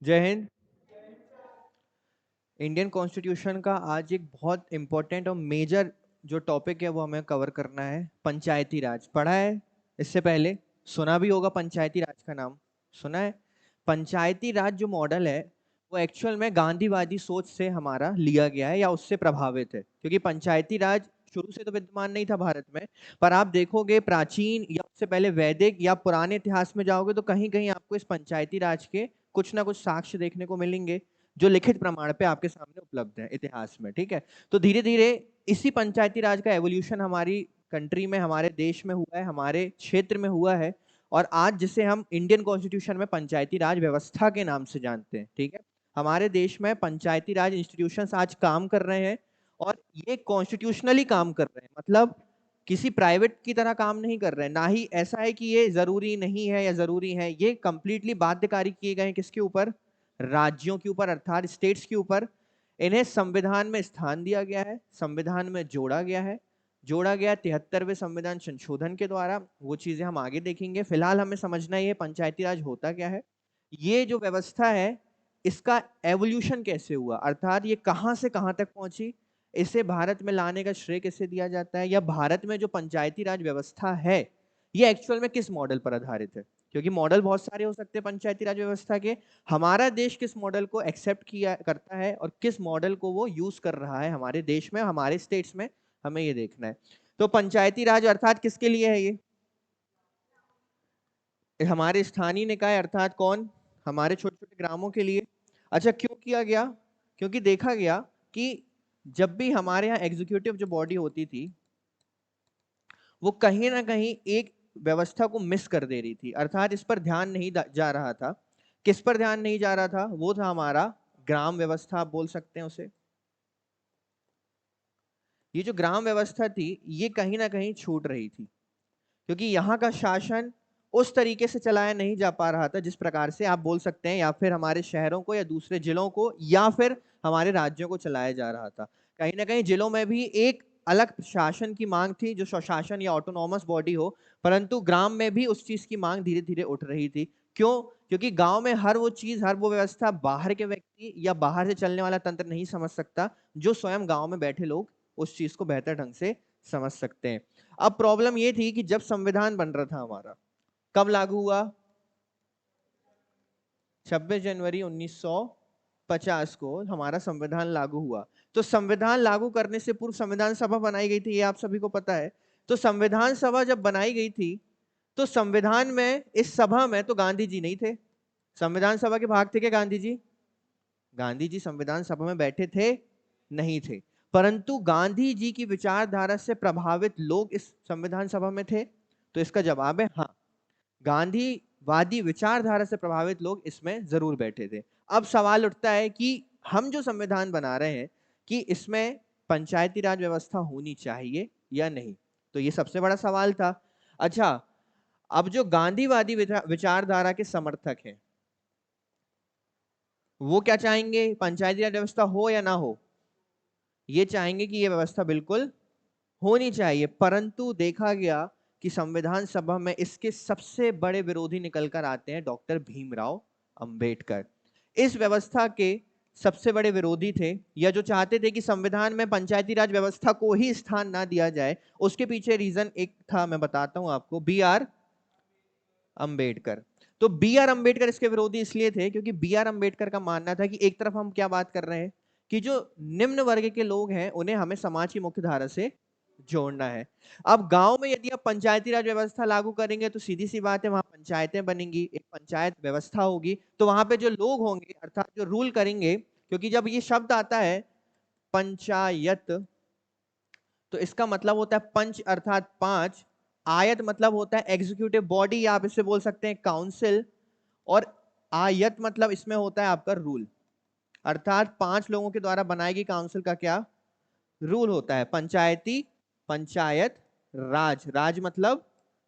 जय Hind. Indian constitution का आज एक बहुत इंपॉर्टेंट और मेजर जो टॉपिक है वो हमें कवर करना है। पंचायती राज पढ़ा है इससे पहले? सुना भी होगा पंचायती राज का नाम, सुना है? पंचायती राज जो मॉडल है वो एक्चुअल में गांधीवादी सोच से हमारा लिया गया है या उससे प्रभावित है, क्योंकि पंचायती राज शुरू से तो विद्यमान नहीं था भारत में। पर आप देखोगे प्राचीन या उससे पहले वैदिक या पुराने इतिहास में जाओगे तो कहीं कहीं आपको इस पंचायती राज के कुछ ना कुछ साक्ष्य देखने को मिलेंगे जो लिखित प्रमाण पे आपके सामने उपलब्ध है इतिहास में। ठीक है, तो धीरे धीरे इसी पंचायती राज का एवोल्यूशन हमारी कंट्री में, हमारे देश में हुआ है, हमारे क्षेत्र में हुआ है। और आज जिसे हम इंडियन कॉन्स्टिट्यूशन में पंचायती राज व्यवस्था के नाम से जानते हैं, ठीक है, हमारे देश में पंचायती राज इंस्टीट्यूशंस आज काम कर रहे हैं। और ये कॉन्स्टिट्यूशनली काम कर रहे हैं, मतलब किसी प्राइवेट की तरह काम नहीं कर रहे हैं। ना ही ऐसा है कि ये जरूरी नहीं है या जरूरी है, ये कंप्लीटली बाध्यकारी किए गए हैं। किसके ऊपर? राज्यों के ऊपर, अर्थात स्टेट्स के ऊपर। इन्हें संविधान में स्थान दिया गया है, संविधान में जोड़ा गया है। जोड़ा गया 73वें संविधान संशोधन के द्वारा। वो चीजें हम आगे देखेंगे, फिलहाल हमें समझना ही है पंचायती राज होता क्या है। ये जो व्यवस्था है इसका एवोल्यूशन कैसे हुआ, अर्थात ये कहां से कहां तक पहुंची, इसे भारत में लाने का श्रेय किसे दिया जाता है, या भारत में जो पंचायती राज व्यवस्था है ये एक्चुअल में किस मॉडल पर आधारित है। क्योंकि मॉडल बहुत सारे हो सकते हैं पंचायती राज व्यवस्था के। हमारा देश किस मॉडल को एक्सेप्ट किया करता है और किस मॉडल को वो यूज कर रहा है हमारे देश में, हमारे स्टेट्स में, हमें ये देखना है। तो पंचायती राज अर्थात किसके लिए है ये? हमारे स्थानीय निकाय अर्थात कौन? हमारे छोटे छोटे ग्रामों के लिए। अच्छा, क्यों किया गया? क्योंकि देखा गया कि जब भी हमारे यहाँ एग्जीक्यूटिव जो बॉडी होती थी वो कहीं ना कहीं एक व्यवस्था को मिस कर दे रही थी, अर्थात इस पर ध्यान नहीं जा रहा था। किस पर ध्यान नहीं जा रहा था? वो था हमारा ग्राम व्यवस्था, आप बोल सकते हैं उसे। ये जो ग्राम व्यवस्था थी ये कहीं ना कहीं छूट रही थी, क्योंकि यहाँ का शासन उस तरीके से चलाया नहीं जा पा रहा था जिस प्रकार से आप बोल सकते हैं, या फिर हमारे शहरों को या दूसरे जिलों को या फिर हमारे राज्यों को चलाया जा रहा था। कहीं ना कहीं जिलों में भी एक अलग शासन की मांग थी, जो स्वशासन या ऑटोनॉमस बॉडी हो। परंतु ग्राम में भी उस चीज की मांग धीरे धीरे उठ रही थी। क्यों? क्योंकि गांव में हर वो चीज, हर वो व्यवस्था बाहर के व्यक्ति या बाहर से चलने वाला तंत्र नहीं समझ सकता, जो स्वयं गांव में बैठे लोग उस चीज को बेहतर ढंग से समझ सकते हैं। अब प्रॉब्लम ये थी कि जब संविधान बन रहा था हमारा, कब लागू हुआ? 26 जनवरी 1950 को हमारा संविधान लागू हुआ। तो संविधान लागू करने से पूर्व संविधान सभा बनाई गई थी, ये आप सभी को पता है। तो संविधान सभा जब बनाई गई थी तो संविधान में, इस सभा में तो गांधी जी नहीं थे। संविधान सभा के भाग थे क्या गांधी जी? गांधी जी संविधान सभा में बैठे थे? नहीं थे। परंतु गांधी जी की विचारधारा से प्रभावित लोग इस संविधान सभा में थे। तो इसका जवाब है हाँ, गांधीवादी विचारधारा से प्रभावित लोग इसमें जरूर बैठे थे। अब सवाल उठता है कि हम जो संविधान बना रहे हैं कि इसमें पंचायती राज व्यवस्था होनी चाहिए या नहीं। तो ये सबसे बड़ा सवाल था। अच्छा, अब जो गांधीवादी विचारधारा के समर्थक हैं वो क्या चाहेंगे? पंचायती राज व्यवस्था हो या ना हो? ये चाहेंगे कि ये व्यवस्था बिल्कुल होनी चाहिए। परंतु देखा गया कि संविधान सभा में इसके सबसे बड़े विरोधी निकलकर आते हैं डॉक्टर भीमराव अंबेडकर। इस व्यवस्था के सबसे बड़े विरोधी थे, या जो चाहते थे कि संविधान में पंचायती राज व्यवस्था को ही स्थान ना दिया जाए। उसके पीछे रीजन एक था, मैं बताता हूं आपको, बी आर अंबेडकर। तो बी आर अंबेडकर इसके विरोधी इसलिए थे क्योंकि बी आर अंबेडकर का मानना था कि एक तरफ हम क्या बात कर रहे हैं कि जो निम्न वर्ग के लोग हैं उन्हें हमें समाज की मुख्य धारा से जोड़ना है। अब गांव में यदि आप पंचायती राज व्यवस्था लागू करेंगे तो सीधी सी बात है वहां पंचायतें बनेंगी, एक पंचायत व्यवस्था होगी, तो वहां पे जो लोग होंगे अर्थात जो रूल करेंगे, क्योंकि जब ये शब्द आता है पंचायत तो इसका मतलब होता है पंच अर्थात पांच, आयत मतलब होता है एग्जीक्यूटिव बॉडी, आप इसे बोल सकते हैं काउंसिल, और आयत मतलब इसमें होता है आपका रूल, अर्थात पांच लोगों के द्वारा बनाई गई काउंसिल का क्या रूल होता है? पंचायती, पंचायत, राज, राज मतलब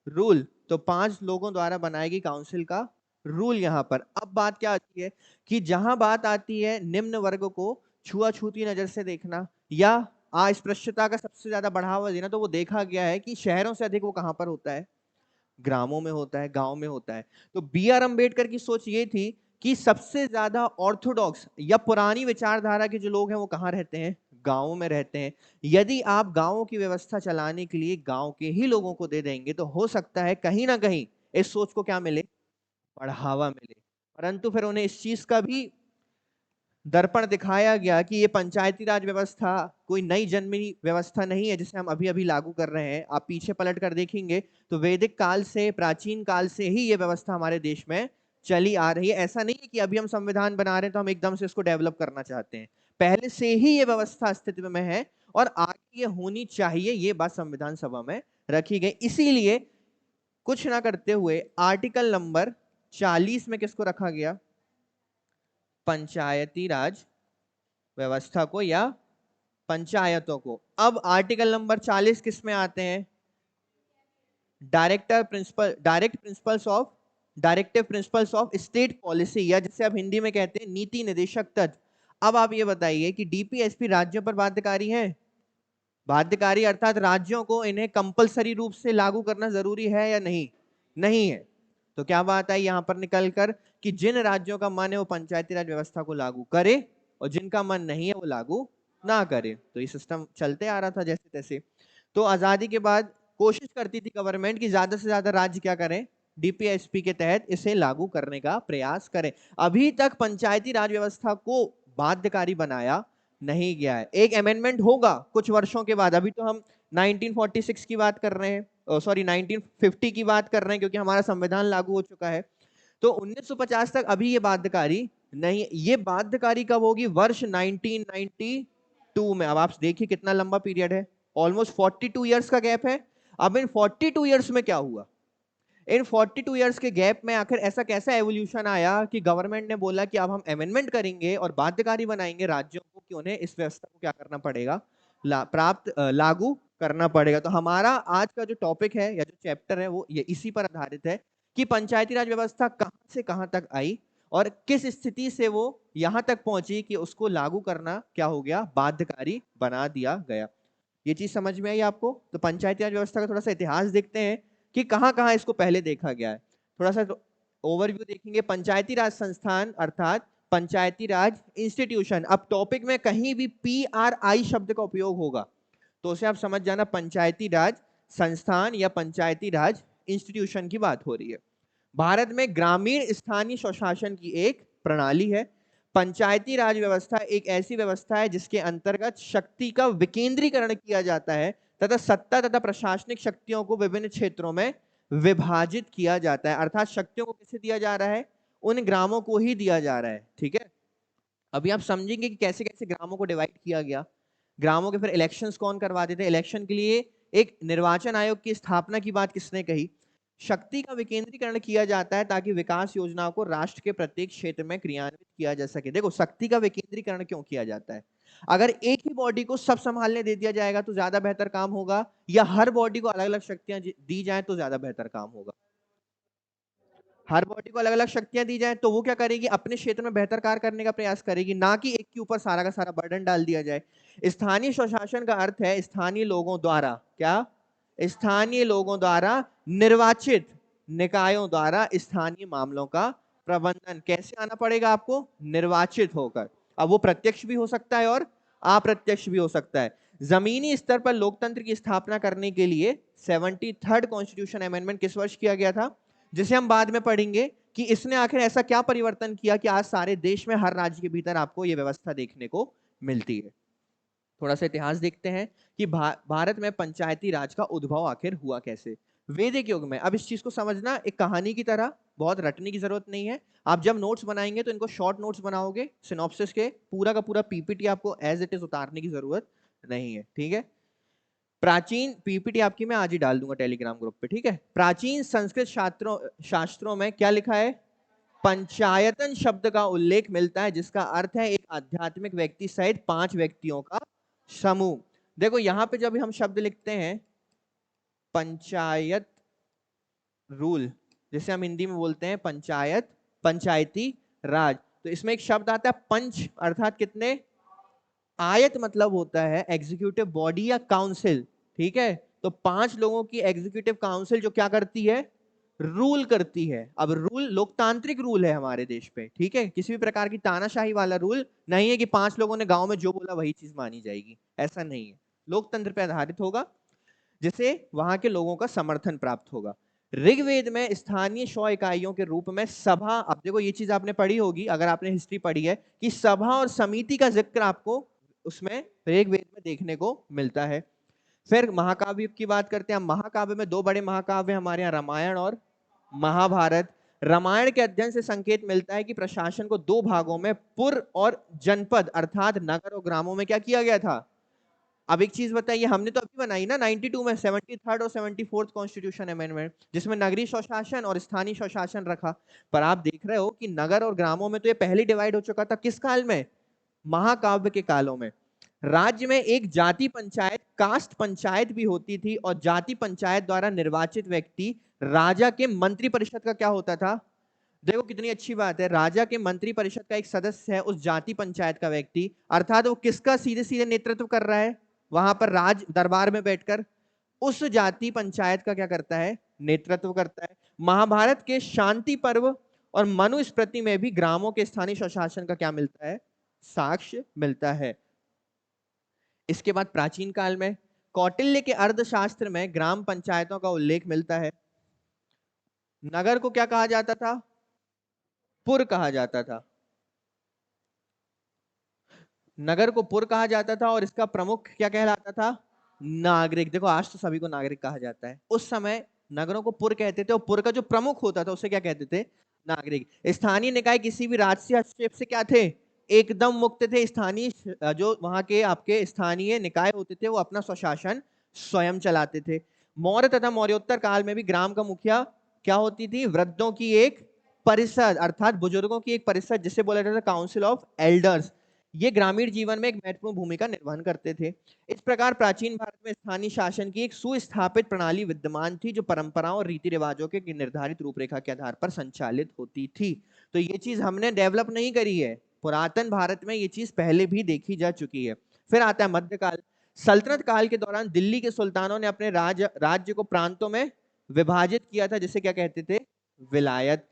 रूल, तो पांच लोगों द्वारा बनाई गई काउंसिल का रूल। यहां पर अब बात क्या आती है कि जहां बात आती है निम्न वर्ग को छुआछूती नजर से देखना या अस्पृश्यता का सबसे ज्यादा बढ़ावा देना, तो वो देखा गया है कि शहरों से अधिक वो कहां पर होता है? ग्रामों में होता है, गांव में होता है। तो बी आर अंबेडकर की सोच ये थी कि सबसे ज्यादा ऑर्थोडॉक्स या पुरानी विचारधारा के जो लोग हैं वो कहाँ रहते हैं? गांवों में रहते हैं। यदि आप गांवों की व्यवस्था चलाने के लिए गांव के ही लोगों को दे देंगे तो हो सकता है कहीं ना कहीं इस सोच को क्या मिले? बढ़ावा मिले। परंतु फिर उन्हें इस चीज का भी दर्पण दिखाया गया कि ये पंचायती राज व्यवस्था कोई नई जन्मी व्यवस्था नहीं है जिसे हम अभी अभी लागू कर रहे हैं। आप पीछे पलट कर देखेंगे तो वैदिक काल से, प्राचीन काल से ही ये व्यवस्था हमारे देश में चली आ रही है। ऐसा नहीं है कि अभी हम संविधान बना रहे हैं तो हम एकदम से इसको डेवलप करना चाहते हैं। पहले से ही ये व्यवस्था अस्तित्व में है और आगे ये होनी चाहिए, ये बात संविधान सभा में रखी गई। इसीलिए कुछ ना करते हुए आर्टिकल नंबर 40 में किसको रखा गया? पंचायती राज व्यवस्था को या पंचायतों को। अब आर्टिकल नंबर 40 किस में आते हैं? Directive principles of state policy, या जिसे आप हिंदी में कहते हैं नीति निर्देशक तत्व। अब आप ये बताइए कि डीपीएसपी राज्यों पर बाध्यकारी है? बाध्यकारी अर्थात राज्यों को इन्हें कंपलसरी रूप से लागू करना जरूरी है या नहीं? नहीं है। तो क्या बात आई यहां पर निकल कर कि जिन राज्यों का मन है वो पंचायती राज व्यवस्था को लागू करे और जिनका मन नहीं है वो लागू ना करे। तो ये सिस्टम चलते आ रहा था जैसे तैसे। तो आजादी के बाद कोशिश करती थी गवर्नमेंट की ज्यादा से ज्यादा राज्य क्या करें? डीपीएसपी के तहत इसे लागू करने का प्रयास करें। अभी तक पंचायती राज व्यवस्था को बाध्यकारी बनाया नहीं गया है। एक अमेंडमेंट होगा कुछ वर्षों के बाद। अभी तो हम 1946 की बात कर रहे हैं, सॉरी 1950 की बात कर रहे हैं क्योंकि हमारा संविधान लागू हो चुका है। तो 1950 तक अभी ये बाध्यकारी नहीं। ये बाध्यकारी कब होगी? वर्ष 1992 में। अब आप देखिए कितना लंबा पीरियड है, ऑलमोस्ट 42 ईयर्स का गैप है। अब इन 42 ईयर्स में क्या हुआ? इन 42 ईयर्स के गैप में आखिर ऐसा कैसा एवोल्यूशन आया कि गवर्नमेंट ने बोला कि अब हम अमेंडमेंट करेंगे और बाध्यकारी बनाएंगे राज्यों को कि उन्हें इस व्यवस्था को क्या करना पड़ेगा? लागू करना पड़ेगा। तो हमारा आज का जो टॉपिक है या जो चैप्टर है वो ये इसी पर आधारित है कि पंचायती राज व्यवस्था कहां से कहां तक आई और किस स्थिति से वो यहां तक पहुंची कि उसको लागू करना क्या हो गया? बाध्यकारी बना दिया गया। ये चीज समझ में आई आपको? तो पंचायती राज व्यवस्था का थोड़ा सा इतिहास देखते हैं कि कहां कहां इसको पहले देखा गया है। थोड़ा सा ओवरव्यू देखेंगे। पंचायती राज संस्थान अर्थात पंचायती राज इंस्टीट्यूशन। अब टॉपिक में कहीं भी PRI शब्द का उपयोग होगा तो उसे आप समझ जाना पंचायती राज संस्थान या पंचायती राज इंस्टीट्यूशन की बात हो रही है। भारत में ग्रामीण स्थानीय स्वशासन की एक प्रणाली है। पंचायती राज व्यवस्था एक ऐसी व्यवस्था है जिसके अंतर्गत शक्ति का विकेंद्रीकरण किया जाता है तथा सत्ता तथा प्रशासनिक शक्तियों को विभिन्न क्षेत्रों में विभाजित किया जाता है। अर्थात शक्तियों को किसे दिया जा रहा है? उन ग्रामों को ही दिया जा रहा है। ठीक है, अभी आप समझेंगे कि कैसे कैसे ग्रामों को डिवाइड किया गया। ग्रामों के फिर इलेक्शंस कौन करवाते थे? इलेक्शन के लिए एक निर्वाचन आयोग की स्थापना की बात किसने कही? शक्ति का विकेंद्रीकरण किया जाता है ताकि विकास योजनाओं को राष्ट्र के प्रत्येक क्षेत्र में क्रियान्वित किया जा सके। देखो, शक्ति का विकेंद्रीकरण क्यों किया जाता है? अगर एक ही बॉडी को सब संभालने दे दिया जाएगा तो ज्यादा बेहतर काम होगा, या हर बॉडी को अलग अलग शक्तियां दी जाए तो ज्यादा बेहतर काम होगा? हर बॉडी को अलग अलग शक्तियां दी जाए तो वो क्या करेगी? अपने क्षेत्र में बेहतर कार्य करने का प्रयास करेगी, ना कि एक के ऊपर सारा का सारा बर्डन डाल दिया जाए। स्थानीय स्वशासन का अर्थ है स्थानीय लोगों द्वारा क्या? स्थानीय लोगों द्वारा निर्वाचित निकायों द्वारा स्थानीय मामलों का प्रबंधन। कैसे आना पड़ेगा आपको? निर्वाचित होकर। अब वो प्रत्यक्ष भी हो सकता है और अप्रत्यक्ष भी हो सकता है। जमीनी स्तर पर लोकतंत्र की स्थापना करने के लिए 73rd कॉन्स्टिट्यूशन अमेंडमेंट किस वर्ष किया गया था, जिसे हम बाद में पढ़ेंगे कि इसने आखिर ऐसा क्या परिवर्तन किया कि आज सारे देश में हर राज्य के भीतर आपको यह व्यवस्था देखने को मिलती है। थोड़ा सा इतिहास देखते हैं कि भारत में पंचायती राज का उद्भव आखिर हुआ कैसे। वैदिक युग में। अब इस चीज को समझना एक कहानी की तरह, बहुत रटने की जरूरत नहीं है। आप जब नोट्स बनाएंगे तो इनको शॉर्ट नोट्स बनाओगे सिनॉप्सिस के, पूरा का पूरा पीपीटी आपको एज इट इज उतारने की जरूरत नहीं है। ठीक है, प्राचीन पीपीटी आपकी मैं आज ही डाल दूंगा टेलीग्राम ग्रुप पे। ठीक है, प्राचीन संस्कृत शास्त्रों में क्या लिखा है? पंचायतन शब्द का उल्लेख मिलता है जिसका अर्थ है एक आध्यात्मिक व्यक्ति सहित 5 व्यक्तियों का समूह। देखो यहां पे जब हम शब्द लिखते हैं पंचायत रूल, जिसे हम हिंदी में बोलते हैं पंचायत, पंचायती राज, तो इसमें एक शब्द आता है पंच, अर्थात कितने? आयत मतलब होता है एग्जीक्यूटिव बॉडी या काउंसिल। ठीक है, तो 5 लोगों की एग्जीक्यूटिव काउंसिल जो क्या करती है? रूल करती है। अब रूल लोकतांत्रिक रूल है हमारे देश पे, ठीक है, किसी भी प्रकार की तानाशाही वाला रूल नहीं है कि 5 लोगों ने गांव में जो बोला वही चीज मानी जाएगी, ऐसा नहीं है। लोकतंत्र पे आधारित होगा जिसे वहां के लोगों का समर्थन प्राप्त होगा। ऋग्वेद में स्थानीय 100 इकाइयों के रूप में सभा, अब देखो ये चीज आपने पढ़ी होगी अगर आपने हिस्ट्री पढ़ी है, कि सभा और समिति का जिक्र आपको उसमें ऋग्वेद में देखने को मिलता है। फिर महाकाव्य की बात करते हैं। महाकाव्य में 2 बड़े महाकाव्य हमारे यहाँ, रामायण और महाभारत। रामायण के अध्ययन से संकेत मिलता है कि प्रशासन को 2 भागों में पुर और जनपद अर्थात नगर और ग्रामों में क्या किया गया था। अब एक चीज बताइए, हमने तो अभी बनाई ना 92 में 73rd और 74th कॉन्स्टिट्यूशन अमेंडमेंट, जिसमें नगरीय स्वशासन और स्थानीय स्वशासन रखा। पर आप देख रहे हो कि नगर और ग्रामों में तो ये पहले डिवाइड हो चुका था। किस काल में? महाकाव्य के कालों में। राज्य में एक जाति पंचायत, कास्ट पंचायत भी होती थी, और जाति पंचायत द्वारा निर्वाचित व्यक्ति राजा के मंत्री परिषद का क्या होता था। देखो कितनी अच्छी बात है, राजा के मंत्री परिषद का एक सदस्य है उस जाति पंचायत का व्यक्ति, अर्थात वो किसका सीधे सीधे नेतृत्व कर रहा है, वहां पर राज दरबार में बैठकर उस जाति पंचायत का क्या करता है, नेतृत्व करता है। महाभारत के शांति पर्व और मनुस्मृति में भी ग्रामों के स्थानीय स्वशासन का क्या मिलता है, साक्ष्य मिलता है। इसके बाद प्राचीन काल में कौटिल्य के अर्थशास्त्र में ग्राम पंचायतों का उल्लेख मिलता है। नगर को क्या कहा जाता था, पुर कहा जाता था। नगर को पुर कहा जाता था और इसका प्रमुख क्या कहलाता था, नागरिक। देखो आज तो सभी को नागरिक कहा जाता है, उस समय नगरों को पुर कहते थे, और पुर का जो प्रमुख होता था उसे क्या कहते थे, नागरिक। स्थानीय निकाय किसी भी राजसी हस्तक्षेप से क्या थे, एकदम मुक्त थे। स्थानीय जो वहां के आपके स्थानीय निकाय होते थे वो अपना स्वशासन स्वयं चलाते थे। मौर्य तथा मौर्योत्तर काल में भी ग्राम का मुखिया क्या होती थी, वृद्धों की एक परिषद अर्थात बुजुर्गों की एक परिषद, जिसे बोला जाता था काउंसिल ऑफ एल्डर्स। ये ग्रामीण जीवन में एक महत्वपूर्ण भूमिका निर्वहन करते थे। इस प्रकार प्राचीन भारत में स्थानीय शासन की एक सुस्थापित प्रणाली विद्यमान थी, जो परंपराओं और रीति रिवाजों के निर्धारित रूपरेखा के आधार पर संचालित होती थी। तो ये चीज हमने डेवलप नहीं करी है, पुरातन भारत में ये चीज पहले भी देखी जा चुकी है। फिर आता है मध्यकाल। सल्तनत काल के दौरान दिल्ली के सुल्तानों ने अपने राज्य को प्रांतों में विभाजित किया था, जिसे क्या कहते थे, विलायत।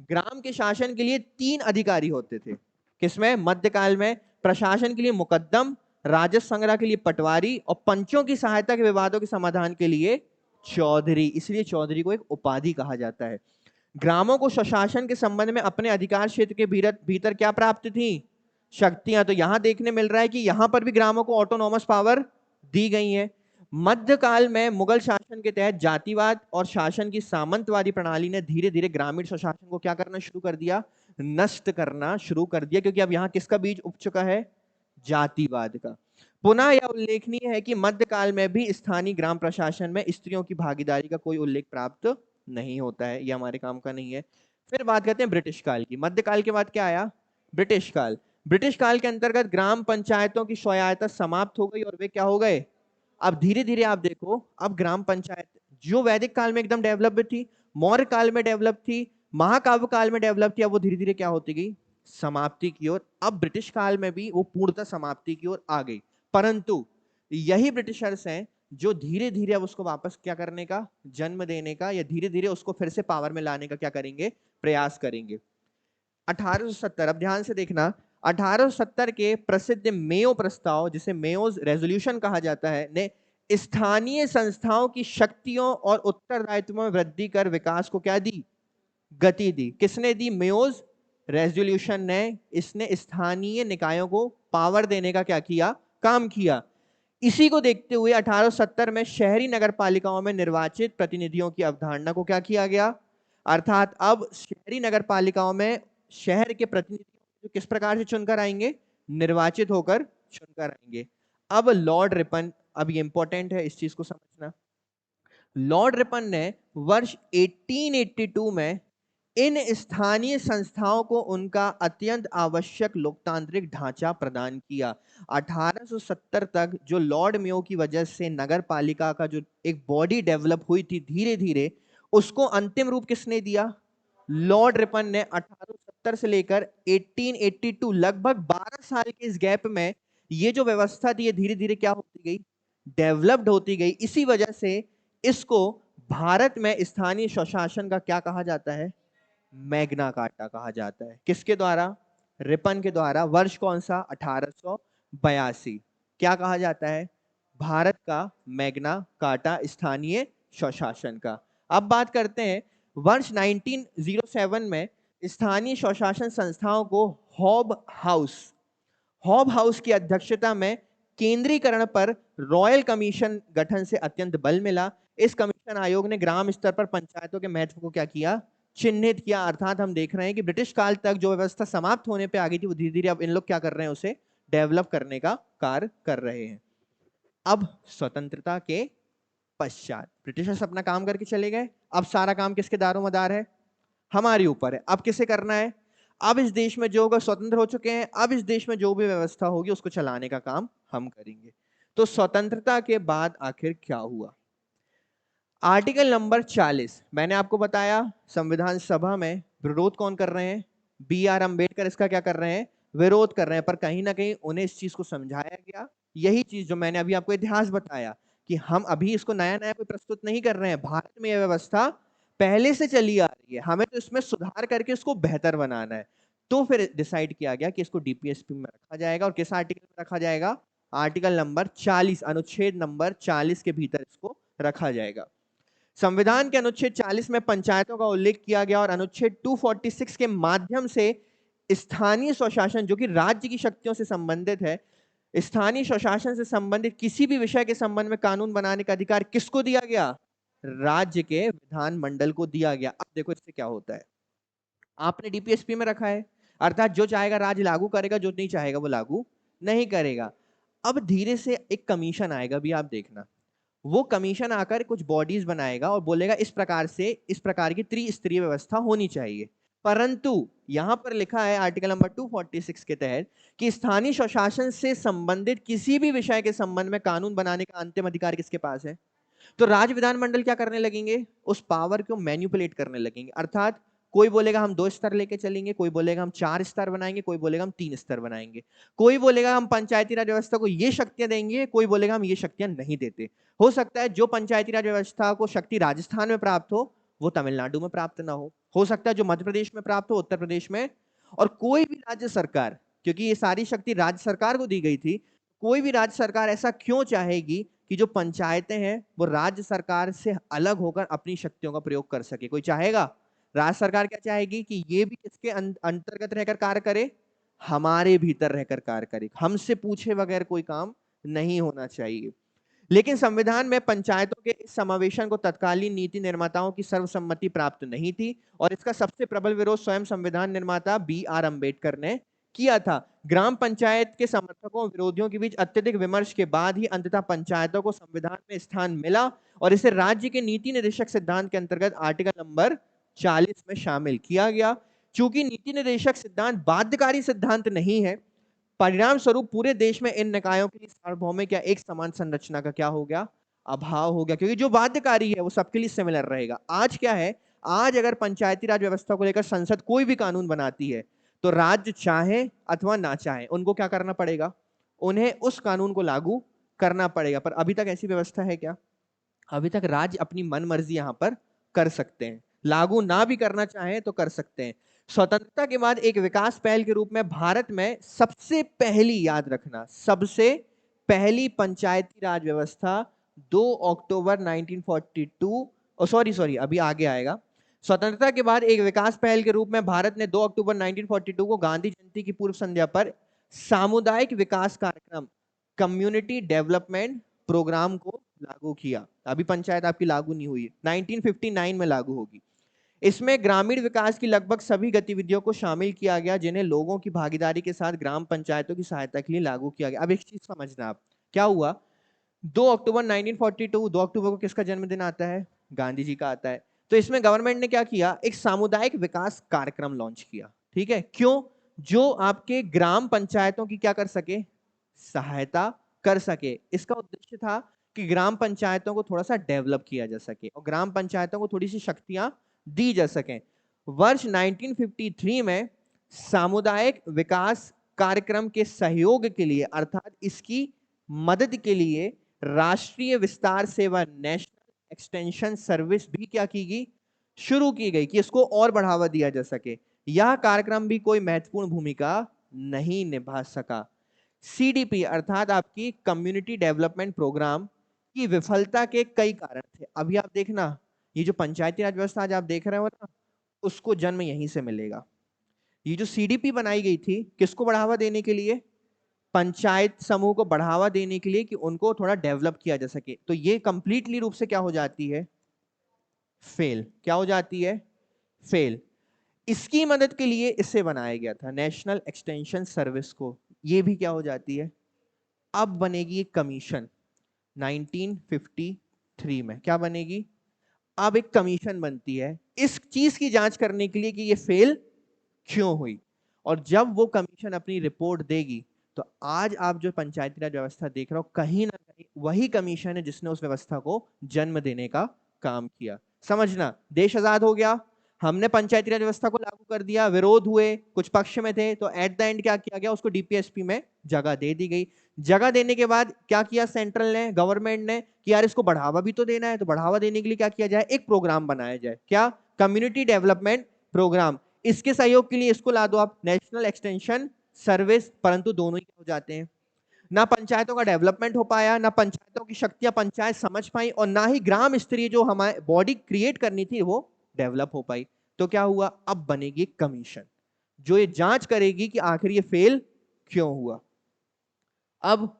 ग्राम के शासन के लिए 3 अधिकारी होते थे। किसमें, मध्यकाल में। प्रशासन के लिए मुकद्दम, राजस्व संग्रह के लिए पटवारी, और पंचों की सहायता के विवादों के समाधान के लिए चौधरी। इसलिए चौधरी को एक उपाधि कहा जाता है। ग्रामों को स्वशासन के संबंध में अपने अधिकार क्षेत्र के भीतर क्या प्राप्त थी, शक्तियां। तो यहां देखने मिल रहा है कि यहां पर भी ग्रामों को ऑटोनॉमस पावर दी गई है। मध्यकाल में मुगल शासन के तहत जातिवाद और शासन की सामंतवादी प्रणाली ने धीरे धीरे ग्रामीण स्वशासन को क्या करना शुरू कर दिया, नष्ट करना शुरू कर दिया, क्योंकि अब यहां किसका बीज उग चुका है, जातिवाद का। पुनः यह उल्लेखनीय है कि मध्यकाल में भी स्थानीय ग्राम प्रशासन में स्त्रियों की भागीदारी का कोई उल्लेख प्राप्त नहीं होता है, यह हमारे काम का नहीं है। फिर बात करते हैं ब्रिटिश काल की। मध्यकाल के बाद क्या आया, ब्रिटिश काल। ब्रिटिश काल के अंतर्गत ग्राम पंचायतों की स्वायत्तता समाप्त हो गई और वे क्या हो गए, अब धीरे धीरे आप देखो, अब ग्राम पंचायत जो वैदिक काल में एकदम डेवलप थी, मौर्य काल में डेवलप थी, महाकाव्य काल में डेवलप थी, अब वो धीरे धीरे क्या होती गई, समाप्ति की ओर। अब ब्रिटिश काल में भी वो पूर्णतः समाप्ति की ओर आ गई। परंतु यही ब्रिटिशर्स हैं जो धीरे धीरे अब उसको वापस क्या करने का, जन्म देने का, या धीरे धीरे उसको फिर से पावर में लाने का क्या करेंगे, प्रयास करेंगे। 1870, अब ध्यान से देखना, 1870 के प्रसिद्ध मेयो प्रस्ताव, जिसे मेयोज रेजोल्यूशन कहा जाता है, ने स्थानीय संस्थाओं की शक्तियों और उत्तरदायित्व में वृद्धि कर विकास को क्या दी, गति दी। किसने दी, मेयोज रेजोल्यूशन ने। इसने स्थानीय निकायों को पावर देने का क्या किया, काम किया। इसी को देखते हुए 1870 में शहरी नगर पालिकाओं में निर्वाचित प्रतिनिधियों की अवधारणा को क्या किया गया, अर्थात अब शहरी नगर पालिकाओं में शहर के प्रतिनिधि जो किस प्रकार से चुनकर आएंगे, निर्वाचित होकर चुनकर आएंगे। अब लॉर्ड रिपन, अब ये इंपॉर्टेंट है, इस चीज को समझना। लॉर्ड रिपन ने वर्ष 1882 में इन स्थानीय संस्थाओं को उनका अत्यंत आवश्यक लोकतांत्रिक ढांचा प्रदान किया। 1870 तक जो लॉर्ड मेयो की वजह से नगर पालिका का जो एक बॉडी डेवलप हुई थी धीरे धीरे, उसको अंतिम रूप किसने दिया, लॉर्ड रिपन ने। 1870 से लेकर 1882, लगभग 12 साल के इस गैप में ये जो व्यवस्था थी ये धीरे धीरे क्या होती गई, डेवलप्ड होती गई। इसी वजह से इसको भारत में स्थानीय स्वशासन का क्या कहा जाता है? मैग्ना कार्टा कहा जाता है। किसके द्वारा? रिपन के द्वारा। वर्ष कौन सा? 1882। क्या कहा जाता है? भारत का मैग्ना कार्टा स्थानीय स्वशासन का। अब बात करते हैं वर्ष 1907 में स्थानीय स्वशासन संस्थाओं को हॉब हाउस की अध्यक्षता में केंद्रीकरण पर रॉयल कमीशन गठन से अत्यंत बल मिला। इस कमीशन आयोग ने ग्राम स्तर पर पंचायतों के महत्व को क्या किया? चिन्हित किया। अर्थात हम देख रहे हैं कि ब्रिटिश काल तक जो व्यवस्था समाप्त होने पे आ गई थी, वो धीरे धीरे अब इन लोग क्या कर रहे हैं? उसे डेवलप करने का कार्य कर रहे हैं। अब स्वतंत्रता के पश्चात ब्रिटिशर्स अपना काम करके चले गए। अब सारा काम किसके दारोमदार है? हमारे ऊपर है। अब किसे करना है? अब इस देश में जो स्वतंत्र हो चुके हैं, अब इस देश में जो भी व्यवस्था होगी उसको चलाने का काम हम करेंगे। तो स्वतंत्रता के बाद आखिर क्या हुआ? आर्टिकल नंबर 40 मैंने आपको बताया, संविधान सभा में विरोध कौन कर रहे हैं? B.R. अम्बेडकर इसका क्या कर रहे हैं? विरोध कर रहे हैं। पर कहीं ना कहीं उन्हें इस चीज को समझाया गया। यही चीज जो मैंने अभी आपको इतिहास बताया कि हम अभी इसको नया नया कोई प्रस्तुत नहीं कर रहे हैं। भारत में यह व्यवस्था पहले से चली आ रही है, हमें तो इसमें सुधार करके इसको बेहतर बनाना है। तो फिर डिसाइड किया गया कि इसको डीपीएसपी में रखा जाएगा। और किस आर्टिकल में रखा जाएगा? आर्टिकल नंबर 40, अनुच्छेद नंबर 40 के भीतर इसको रखा जाएगा। संविधान के अनुच्छेद 40 में पंचायतों का उल्लेख किया गया और अनुच्छेद 246 के माध्यम से स्थानीय स्वशासन, जो कि राज्य की शक्तियों से संबंधित है, स्थानीय स्वशासन से संबंधित किसी भी विषय के संबंध में कानून बनाने का अधिकार किसको दिया गया? राज्य के विधानमंडल को दिया गया। अब देखो इससे क्या होता है। आपने डीपीएसपी में रखा है, अर्थात जो चाहेगा राज्य लागू करेगा, जो नहीं चाहेगा वो लागू नहीं करेगा। अब धीरे से एक कमीशन आएगा, भी आप देखना। वो कमीशन आकर कुछ बॉडीज बनाएगा और बोलेगा इस प्रकार से, इस प्रकार की त्रिस्तरीय व्यवस्था होनी चाहिए। परंतु यहां पर लिखा है आर्टिकल नंबर 246 के तहत कि स्थानीय स्वशासन से संबंधित किसी भी विषय के संबंध में कानून बनाने का अंतिम अधिकार किसके पास है? तो राज्य विधानमंडल क्या करने लगेंगे? उस पावर को मैन्युपुलेट करने लगेंगे। अर्थात कोई बोलेगा हम 2 स्तर लेके चलेंगे, कोई बोलेगा हम 4 स्तर बनाएंगे, कोई बोलेगा हम 3 स्तर बनाएंगे, कोई बोलेगा हम पंचायती राज व्यवस्था को ये शक्तियां देंगे, कोई बोलेगा हम ये शक्तियां नहीं देते। हो सकता है जो पंचायती राज व्यवस्था को शक्ति राजस्थान में प्राप्त हो, वो तमिलनाडु में प्राप्त ना हो सकता है जो मध्य प्रदेश में प्राप्त हो, उत्तर प्रदेश में। और कोई भी राज्य सरकार, क्योंकि ये सारी शक्ति राज्य सरकार को दी गई थी, कोई भी राज्य सरकार ऐसा क्यों चाहेगी कि जो पंचायतें हैं वो राज्य सरकार से अलग होकर अपनी शक्तियों का प्रयोग कर सके? कोई चाहेगा? राज्य सरकार क्या चाहेगी कि ये भी किसके अंतर्गत रहकर कार्य करे? हमारे भीतर रहकर कार्य करे, हमसे पूछे बगैर कोई काम नहीं होना चाहिए। लेकिन संविधान में पंचायतों के इस समावेशन को तत्कालीन नीति निर्माताओं की सर्वसम्मति प्राप्त नहीं थी और इसका सबसे प्रबल विरोध स्वयं संविधान निर्माता B.R. अम्बेडकर ने किया था। ग्राम पंचायत के समर्थकों और विरोधियों के बीच अत्यधिक विमर्श के बाद ही अंततः पंचायतों को संविधान में स्थान मिला और इसे राज्य के नीति निर्देशक सिद्धांत के अंतर्गत आर्टिकल नंबर 40 में शामिल किया गया। चूंकि नीति निर्देशक सिद्धांत बाध्यकारी सिद्धांत नहीं है, परिणाम स्वरूप पूरे देश में इन निकायों के लिए सार्वभौमिक या एक समान संरचना का क्या हो गया? अभाव हो गया। क्योंकि जो बाध्यकारी है वो सबके लिए सिमिलर रहेगा। आज क्या है, आज अगर पंचायती राज व्यवस्था को लेकर संसद कोई भी कानून बनाती है तो राज्य चाहे अथवा ना चाहे उनको क्या करना पड़ेगा? उन्हें उस कानून को लागू करना पड़ेगा। पर अभी तक ऐसी व्यवस्था है क्या? अभी तक राज्य अपनी मन मर्जी यहां पर कर सकते हैं, लागू ना भी करना चाहें तो कर सकते हैं। स्वतंत्रता के बाद एक विकास पहल के रूप में भारत में सबसे पहली, याद रखना, सबसे पहली पंचायती राज व्यवस्था 2 अक्टूबर 1942, सॉरी अभी आगे आएगा। स्वतंत्रता के बाद एक विकास पहल के रूप में भारत ने 2 अक्टूबर 1942 को गांधी जयंती की पूर्व संध्या पर सामुदायिक विकास कार्यक्रम, कम्युनिटी डेवलपमेंट प्रोग्राम को लागू किया। अभी पंचायत आपकी लागू नहीं हुई, 1959 में लागू होगी। इसमें ग्रामीण विकास की लगभग सभी गतिविधियों को शामिल किया गया जिन्हें लोगों की भागीदारी के साथ ग्राम पंचायतों की सहायता के लिए लागू किया गया। अब एक चीज समझना, आप क्या हुआ, 2 अक्टूबर 1942, 2 अक्टूबर को किसका जन्मदिन आता है? गांधी जी का आता है। तो इसमें गवर्नमेंट ने क्या किया? एक सामुदायिक विकास कार्यक्रम लॉन्च किया। ठीक है, क्यों? जो आपके ग्राम पंचायतों की क्या कर सके? सहायता कर सके। इसका उद्देश्य था कि ग्राम पंचायतों को थोड़ा सा डेवलप किया जा सके और ग्राम पंचायतों को थोड़ी सी शक्तियां दी जा सकें। वर्ष 1953 में सामुदायिक विकास कार्यक्रम के सहयोग के लिए, अर्थात इसकी मदद के लिए, राष्ट्रीय विस्तार सेवा, नेशनल एक्सटेंशन सर्विस भी क्या की गई, शुरू की गई कि इसको और बढ़ावा दिया जा सके। यह कार्यक्रम भी कोई महत्वपूर्ण भूमिका नहीं निभा सका। सीडीपी अर्थात आपकी कम्युनिटी डेवलपमेंट प्रोग्राम की विफलता के कई कारण थे। अभी आप देखना, ये जो पंचायती राज व्यवस्था आज आप देख रहे हो ना, उसको जन्म यहीं से मिलेगा। ये जो सीडीपी बनाई गई थी किसको बढ़ावा देने के लिए, पंचायत समूह को बढ़ावा देने के लिए कि उनको थोड़ा डेवलप किया जा सके। तो ये कंप्लीटली रूप से क्या हो जाती है, फेल। क्या हो जाती है, फेल। इसकी मदद के लिए इसे बनाया गया था नेशनल एक्सटेंशन सर्विस को, ये भी क्या हो जाती है, अब बनेगी एक कमीशन। 1953 में क्या बनेगी, अब एक कमीशन बनती है इस चीज की जांच करने के लिए कि ये फेल क्यों हुई। और जब वो कमीशन अपनी रिपोर्ट देगी तो आज आप जो पंचायती राज व्यवस्था देख रहे हो कहीं ना कहीं वही कमीशन है जिसने उस व्यवस्था को जन्म देने का काम किया। समझना, देश आजाद हो गया, हमने पंचायती राज व्यवस्था को लागू कर दिया, विरोध हुए, कुछ पक्ष में थे, तो एट द एंड क्या किया गया, उसको डीपीएसपी में जगह दे दी गई। जगह देने के बाद क्या किया सेंट्रल ने, गवर्नमेंट ने, कि यार इसको बढ़ावा भी तो देना है, तो बढ़ावा देने के लिए क्या किया जाए, एक प्रोग्राम बनाया जाए। क्या, कम्युनिटी डेवलपमेंट प्रोग्राम। इसके सहयोग के लिए इसको ला दो आप नेशनल एक्सटेंशन सर्विस। परंतु दोनों ही हो जाते हैं, ना पंचायतों का डेवलपमेंट हो पाया, ना पंचायतों की शक्तियां पंचायत समझ पाई, और ना ही ग्राम स्तरीय जो हमारे बॉडी क्रिएट करनी थी वो डेवलप हो पाई। तो क्या हुआ, अब बनेगी कमीशन जो ये जांच करेगी कि आखिर ये फेल क्यों हुआ। अब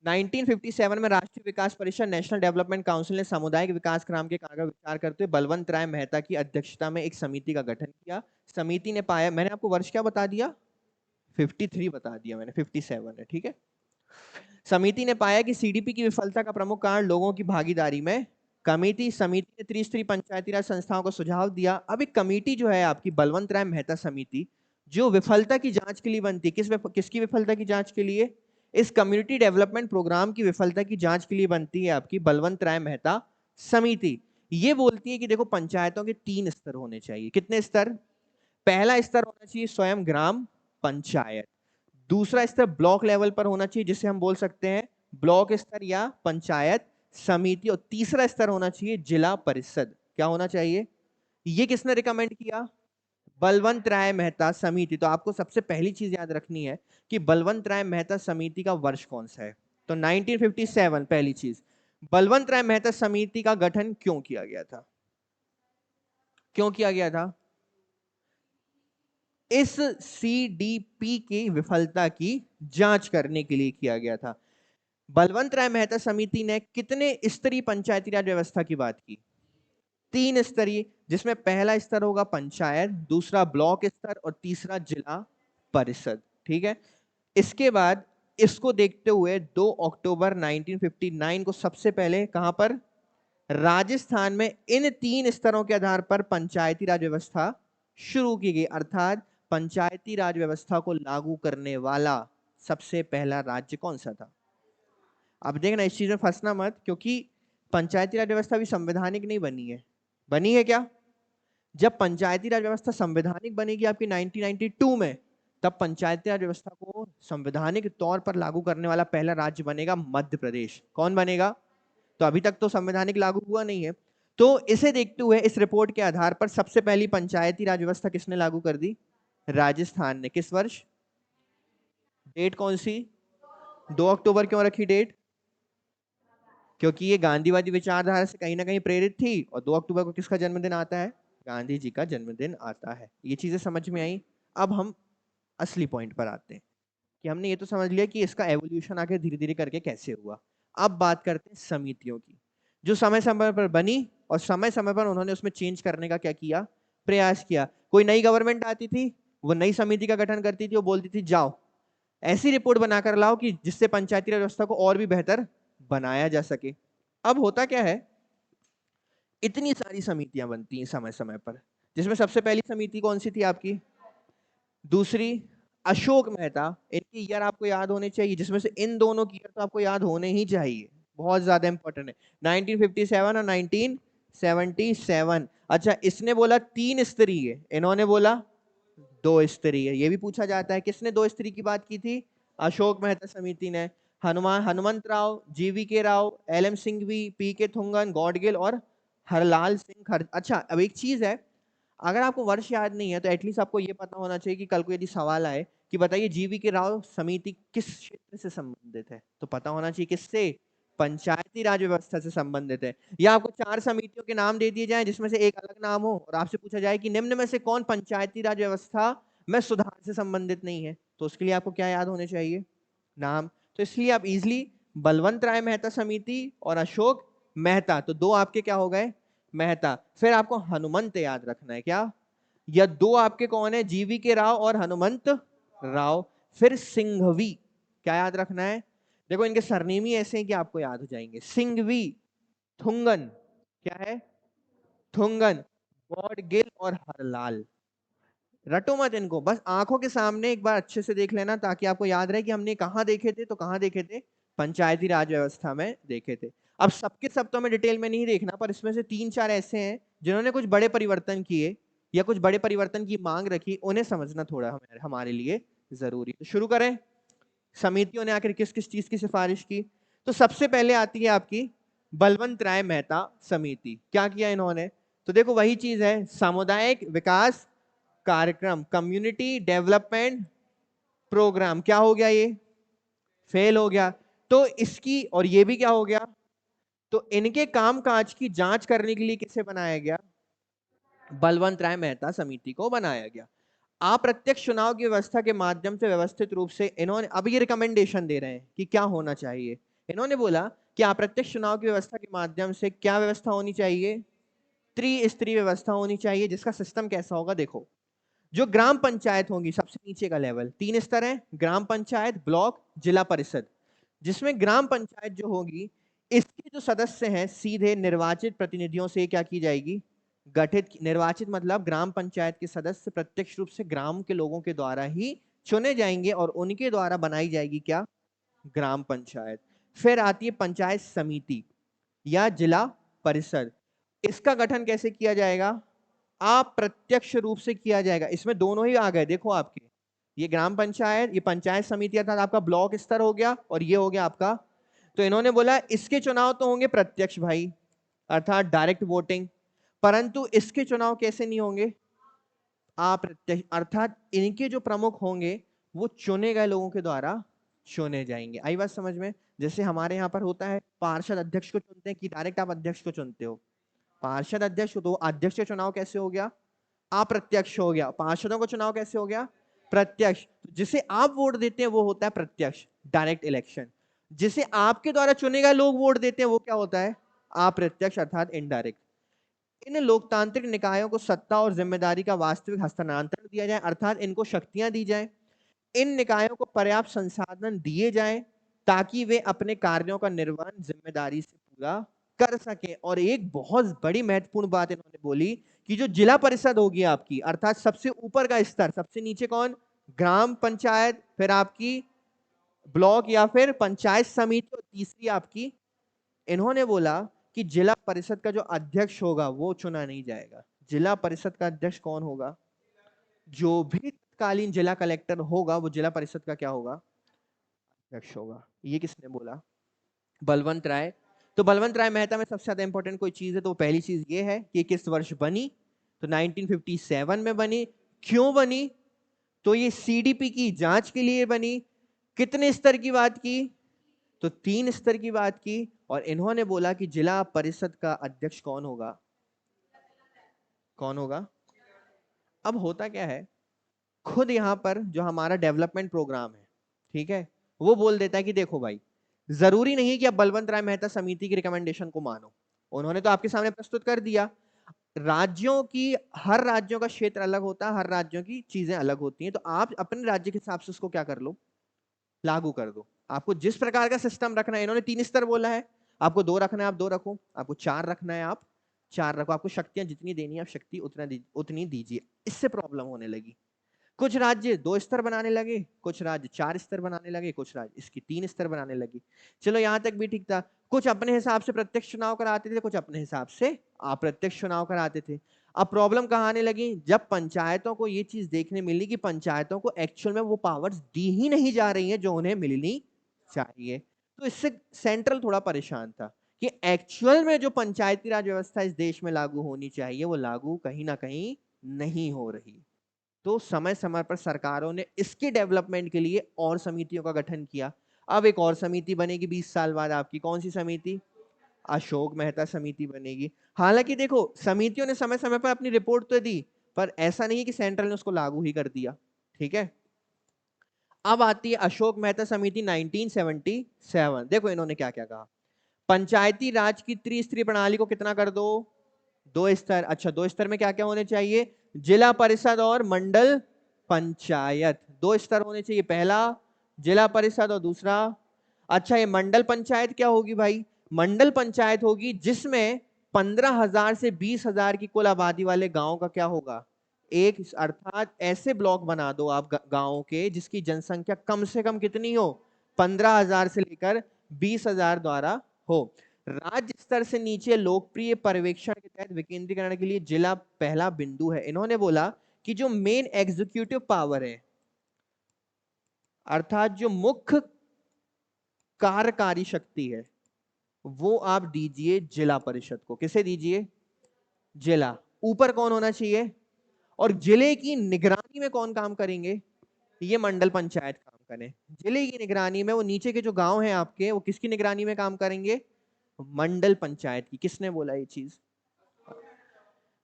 1957 में राष्ट्रीय विकास परिषद नेशनल डेवलपमेंट काउंसिल ने सामुदायिक विकास क्रम के कार्य विचार करते हुए बलवंत राय मेहता की अध्यक्षता में एक समिति का गठन किया। समिति ने पाया, मैंने आपको वर्ष क्या बता दिया, 53 बता दिया मैंने, 57 है, ठीक है। समिति ने पाया कि सीडीपी की विफलता का प्रमुख कारण लोगों की भागीदारी में कमी थी। समिति ने त्रिस्तरीय पंचायती राज संस्थाओं को सुझाव दिया। अब एक कमेटी जो है आपकी बलवंत राय मेहता समिति, जो विफलता की जांच के लिए बनती है, किसकी विफलता की जांच के लिए, इस कम्युनिटी डेवलपमेंट प्रोग्राम की विफलता की जांच के लिए बनती है आपकी बलवंत राय मेहता समिति। ये बोलती है कि देखो पंचायतों के 3 स्तर होने चाहिए। कितने स्तर, पहला स्तर होना चाहिए स्वयं ग्राम पंचायत, दूसरा स्तर ब्लॉक लेवल पर होना चाहिए जिसे हम बोल सकते हैं ब्लॉक स्तर या पंचायत समिति, और तीसरा स्तर होना चाहिए जिला परिषद। क्या होना चाहिए, ये किसने रिकमेंड किया, बलवंत राय मेहता समिति। तो आपको सबसे पहली चीज याद रखनी है कि बलवंत राय मेहता समिति का वर्ष कौन सा है, तो 1957। पहली चीज, बलवंत राय मेहता समिति का गठन क्यों किया गया था, क्यों किया गया था, इस सीडीपी की विफलता की जांच करने के लिए किया गया था। बलवंत राय मेहता समिति ने कितने स्तरीय पंचायती राज व्यवस्था की बात की, 3 स्तरीय, जिसमें पहला स्तर होगा पंचायत, दूसरा ब्लॉक स्तर और तीसरा जिला परिषद, ठीक है। इसके बाद इसको देखते हुए 2 अक्टूबर 1959 को सबसे पहले कहां पर, राजस्थान में इन 3 स्तरों के आधार पर पंचायती राज व्यवस्था शुरू की गई। अर्थात पंचायती राज व्यवस्था को लागू करने वाला सबसे पहला राज्य कौन सा था। अब देखना, इस चीज में फंसना मत, क्योंकि पंचायती राज व्यवस्था भी संवैधानिक नहीं बनी है। बनी है क्या, जब पंचायती राज व्यवस्था संवैधानिक बनेगी आपकी 1992 में, तब पंचायती राज व्यवस्था को संवैधानिक तौर पर लागू करने वाला पहला राज्य बनेगा मध्य प्रदेश। कौन बनेगा, तो अभी तक तो संवैधानिक लागू हुआ नहीं है। तो इसे देखते हुए इस रिपोर्ट के आधार पर सबसे पहली पंचायती राज व्यवस्था किसने लागू कर दी, राजस्थान ने। किस वर्ष, डेट कौन सी, 2 अक्टूबर क्यों रखी डेट, क्योंकि ये गांधीवादी विचारधारा से कहीं ना कहीं प्रेरित थी, और 2 अक्टूबर को किसका जन्मदिन आता है, गांधी जी का जन्मदिन आता है। ये चीजें समझ में आई। अब हम असली पॉइंट पर आते हैं कि हमने ये तो समझ लिया कि इसका एवोल्यूशन आगे धीरे धीरे करके कैसे हुआ। अब बात करते हैं समितियों की, जो समय समय पर बनी और समय समय पर उन्होंने उसमें चेंज करने का क्या किया, प्रयास किया। कोई नई गवर्नमेंट आती थी, वो नई समिति का गठन करती थी, वो बोलती थी जाओ ऐसी रिपोर्ट बनाकर लाओ कि जिससे पंचायती राज व्यवस्था को और भी बेहतर बनाया जा सके। अब होता क्या है, इतनी सारी समितियां बनती हैं समय समय पर, जिसमें सबसे पहली समिति कौन सी थी आपकी, दूसरी अशोक मेहता। इनकी ईयर आपको याद होने चाहिए, जिसमें से इन दोनों की ईयर तो आपको याद होने ही चाहिए, बहुत ज्यादा इंपॉर्टेंट है, 1957 और 1977। अच्छा, इसने बोला 3 स्तरीय, इन्होंने बोला 2 स्तरीय। ये भी पूछा जाता है किसने 2 स्तरीय की बात की थी, अशोक मेहता समिति ने। Hanumant Rao, G V K Rao, L M Singhvi, P K Thungon, Gadgil और हरलाल सिंह अच्छा, अब एक चीज है, अगर आपको वर्ष याद नहीं है तो एटलीस्ट आपको ये पता होना चाहिए कि कल को यदि सवाल आए कि बताइए जीवी के राव समिति किस क्षेत्र से संबंधित है, तो पता होना चाहिए किससे, पंचायती राज व्यवस्था से संबंधित है। या आपको 4 समितियों के नाम दे दिए जाएं जिसमें से एक अलग नाम हो और आपसे पूछा जाए कि निम्न में से कौन पंचायती राज व्यवस्था में सुधार से संबंधित नहीं है, तो उसके लिए आपको क्या याद होने चाहिए, नाम। तो इसलिए आप इजिली बलवंत राय मेहता समिति और अशोक मेहता, तो दो आपके क्या हो गए, मेहता। फिर आपको हनुमंत याद रखना है, क्या, या दो आपके कौन है, जीवी के राव और हनुमंत राव। फिर सिंघवी, क्या याद रखना है, देखो इनके सरनेम ही ऐसे हैं कि आपको याद हो जाएंगे, सिंघवी, थुंगन, क्या है, थुंगन, गॉडगिल और हरलाल। रटो मत इनको, बस आंखों के सामने एक बार अच्छे से देख लेना ताकि आपको याद रहे कि हमने कहां देखे थे, तो कहां देखे थे, पंचायती राज व्यवस्था में देखे थे। अब सबके सब तो हमें डिटेल में नहीं देखना, पर इसमें से 3-4 ऐसे हैं जिन्होंने कुछ बड़े परिवर्तन किए या कुछ बड़े परिवर्तन की मांग रखी, उन्हें समझना थोड़ा हमारे लिए जरूरी। तो शुरू करें, समितियों ने आखिर किस किस चीज की सिफारिश की। तो सबसे पहले आती है आपकी बलवंत राय मेहता समिति। क्या किया इन्होंने, तो देखो वही चीज है, सामुदायिक विकास कार्यक्रम, कम्युनिटी डेवलपमेंट प्रोग्राम, क्या हो गया, ये फेल हो गया। तो इसकी और ये भी क्या हो गया, तो इनके कामकाज की जांच करने के लिए किसे बनाया गया, बलवंत राय मेहता समिति को बनाया गया। अप्रत्यक्ष चुनाव की व्यवस्था के माध्यम से व्यवस्थित रूप से इन्होंने, अब ये रिकमेंडेशन दे रहे हैं कि क्या होना चाहिए। इन्होंने बोला कि अप्रत्यक्ष चुनाव की व्यवस्था के माध्यम से क्या व्यवस्था होनी चाहिए, त्रिस्तरीय व्यवस्था होनी चाहिए, जिसका सिस्टम कैसा होगा, देखो जो ग्राम पंचायत होंगी, सबसे नीचे का लेवल, 3 स्तर है, ग्राम पंचायत, ब्लॉक, जिला परिषद। जिसमें ग्राम पंचायत जो होगी, इसके जो सदस्य हैं सीधे निर्वाचित प्रतिनिधियों से क्या की जाएगी, गठित, निर्वाचित मतलब ग्राम पंचायत के सदस्य प्रत्यक्ष रूप से ग्राम के लोगों के द्वारा ही चुने जाएंगे और उनके द्वारा बनाई जाएगी क्या, ग्राम पंचायत। फिर आती है पंचायत समिति या जिला परिषद। इसका गठन कैसे किया जाएगा, अप्रत्यक्ष रूप से किया जाएगा। इसमें दोनों ही आ गए, देखो आपके, ये ग्राम पंचायत, ये पंचायत समिति अर्थात आपका ब्लॉक स्तर हो गया और ये हो गया आपका। तो इन्होंने बोला इसके चुनाव तो होंगे प्रत्यक्ष भाई, अर्थात डायरेक्ट वोटिंग, परंतु इसके चुनाव कैसे नहीं होंगे, अप्रत्यक्ष, अर्थात इनके जो प्रमुख होंगे वो चुने गए लोगों के द्वारा चुने जाएंगे। आई बात समझ में, जैसे हमारे यहाँ पर होता है पार्षद अध्यक्ष को चुनते हैं कि डायरेक्ट आप अध्यक्ष को चुनते हो, पार्षद अध्यक्ष, तो अध्यक्ष का चुनाव कैसे हो गया, अप्रत्यक्ष हो गया। पार्षदों का चुनाव कैसे हो गया, प्रत्यक्ष। जिसे आप वोट देते हैं वो होता है प्रत्यक्ष, डायरेक्ट इलेक्शन। जिसे आपके द्वारा चुने गए लोग वोट देते हैं वो क्या होता है, अप्रत्यक्ष अर्थात इनडायरेक्ट। इन लोकतांत्रिक निकायों को सत्ता और जिम्मेदारी का वास्तविक हस्तांतरण दिया जाए, अर्थात इनको शक्तियां दी जाए। इन निकायों को पर्याप्त संसाधन दिए जाएं ताकि वे अपने कार्यों का निर्वहन जिम्मेदारी से पूरा कर सके। और एक बहुत बड़ी महत्वपूर्ण बात इन्होंने बोली कि जो जिला परिषद होगी आपकी, अर्थात सबसे ऊपर का स्तर, सबसे नीचे कौन, ग्राम पंचायत, फिर आपकी ब्लॉक या फिर पंचायत समिति, और तीसरी आपकी, इन्होंने बोला कि जिला परिषद का जो अध्यक्ष होगा वो चुना नहीं जाएगा। जिला परिषद का अध्यक्ष कौन होगा, जो भी तत्कालीन जिला कलेक्टर होगा वो जिला परिषद का क्या होगा, अध्यक्ष होगा। ये किसने बोला, बलवंत राय। तो बलवंत राय मेहता में सबसे ज्यादा इंपॉर्टेंट कोई चीज है तो पहली चीज ये है कि किस वर्ष बनी, तो 1957 में बनी। क्यों बनी, तो ये सीडीपी की जांच के लिए बनी। कितने स्तर की बात की, तो 3 स्तर की बात की। और इन्होंने बोला कि जिला परिषद का अध्यक्ष कौन होगा, कौन होगा। अब होता क्या है, खुद यहां पर जो हमारा डेवलपमेंट प्रोग्राम है, ठीक है, वो बोल देता है कि देखो भाई, जरूरी नहीं है कि आप बलवंत राय मेहता समिति की रिकमेंडेशन को मानो। उन्होंने तो आपके सामने प्रस्तुत कर दिया, राज्यों की, हर राज्यों का क्षेत्र अलग होता है, हर राज्यों की चीजें अलग होती हैं, तो आप अपने राज्य के हिसाब से उसको क्या कर लो, लागू कर दो। आपको जिस प्रकार का सिस्टम रखना है, इन्होंने 3 स्तर बोला है, आपको 2 रखना है आप 2 रखो, आपको 4 रखना है आप 4 रखो, आपको शक्तियां जितनी देनी है आप शक्ति उतनी दीजिए। इससे प्रॉब्लम होने लगी। कुछ राज्य 2 स्तर बनाने लगे, कुछ राज्य 4 स्तर बनाने लगे, कुछ राज्य इसकी 3 स्तर बनाने लगे। चलो यहां तक भी ठीक था। कुछ अपने हिसाब से प्रत्यक्ष चुनाव कराते थे, कुछ अपने हिसाब से अप्रत्यक्ष चुनाव कराते थे। अब प्रॉब्लम कहां आने लगी, जब पंचायतों को ये चीज देखने मिली कि पंचायतों को एक्चुअल में वो पावर्स दी ही नहीं जा रही है जो उन्हें मिलनी चाहिए। तो इससे सेंट्रल थोड़ा परेशान था कि एक्चुअल में जो पंचायती राज व्यवस्था इस देश में लागू होनी चाहिए वो लागू कहीं ना कहीं नहीं हो रही। तो समय समय पर सरकारों ने इसके डेवलपमेंट के लिए और समितियों का गठन किया। अब एक और समिति बनेगी 20 साल बाद आपकी, कौन सी समिति? अशोक मेहता समिति बनेगी। हालांकि देखो समितियों ने समय समय पर अपनी रिपोर्ट तो दी, पर ऐसा नहीं है कि सेंट्रल ने उसको लागू ही कर दिया। ठीक है, अब आती है अशोक मेहता समिति 1977। देखो इन्होंने क्या क्या कहा। पंचायती राज की त्रिस्तरीय प्रणाली को कितना कर दो? 2 स्तर। अच्छा, 2 स्तर में क्या क्या होने चाहिए? जिला परिषद और मंडल पंचायत। 2 स्तर होने चाहिए, पहला जिला परिषद और दूसरा। अच्छा, ये मंडल पंचायत क्या होगी भाई? मंडल पंचायत होगी जिसमें 15,000 से 20,000 की कुल आबादी वाले गांव का क्या होगा? एक, अर्थात ऐसे ब्लॉक बना दो आप गांवों के जिसकी जनसंख्या कम से कम कितनी हो? 15,000 से लेकर 20,000 द्वारा हो। राज्य स्तर से नीचे लोकप्रिय पर्यवेक्षण के तहत विकेंद्रीकरण के लिए जिला पहला बिंदु है। इन्होंने बोला कि जो मेन एग्जीक्यूटिव पावर है, अर्थात जो मुख्य कार्यकारी शक्ति है, वो आप दीजिए जिला परिषद को। किसे दीजिए? जिला। ऊपर कौन होना चाहिए? और जिले की निगरानी में कौन काम करेंगे? ये मंडल पंचायत काम करें। जिले की निगरानी में वो नीचे के जो गांव हैं आपके, वो किसकी निगरानी में काम करेंगे? मंडल पंचायत की। किसने बोला ये चीज?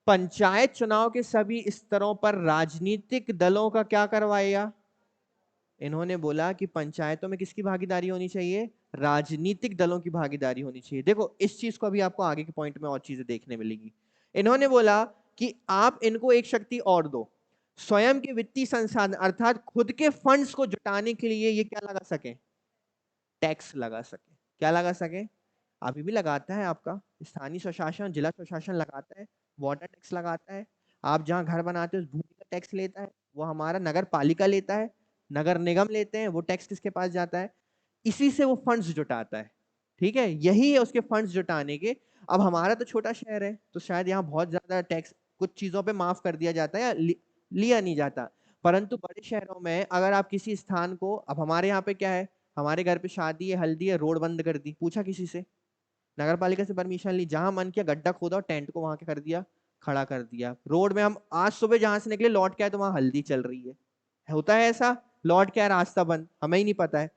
पंचायत चुनाव के सभी स्तरों पर राजनीतिक दलों का क्या करवाएगा? इन्होंने बोला कि पंचायतों में किसकी भागीदारी होनी चाहिए? राजनीतिक दलों की भागीदारी होनी चाहिए। देखो इस चीज को अभी आपको आगे के पॉइंट में और चीजें देखने मिलेगी। इन्होंने बोला कि आप इनको एक शक्ति और दो, स्वयं के वित्तीय संसाधन अर्थात खुद के फंड्स को जुटाने के लिए ये क्या लगा सके? टैक्स लगा सके। क्या लगा सके? अभी भी लगाता है आपका स्थानीय स्वशासन, जिला स्वशासन लगाता है, वाटर टैक्स लगाता है। आप जहां घर बनाते हो उस भूमि का टैक्स लेता है, वो हमारा नगर पालिका लेता है, नगर निगम लेते हैं। वो टैक्स किसके पास जाता है? इसी से वो फंड्स जुटाता है। ठीक है, यही है उसके फंड्स जुटाने के। अब हमारा तो छोटा शहर है तो शायद यहाँ बहुत ज्यादा टैक्स कुछ चीजों पे माफ कर दिया जाता है या लिया नहीं जाता, परंतु बड़े शहरों में अगर आप किसी स्थान को, अब हमारे यहाँ पे क्या है, हमारे घर पे शादी है, हल्दी है, रोड बंद कर दी, पूछा किसी से? नगर पालिका से परमिशन ली, जहां मन किया गड्ढा खोदा और टेंट को वहां क्या कर दिया? खड़ा कर दिया। रोड में हम आज सुबह जहां से निकले लौट के आए तो वहां हल्दी चल रही है। होता है ऐसा? लौट के आए रास्ता बंद, हमें ही नहीं पता है।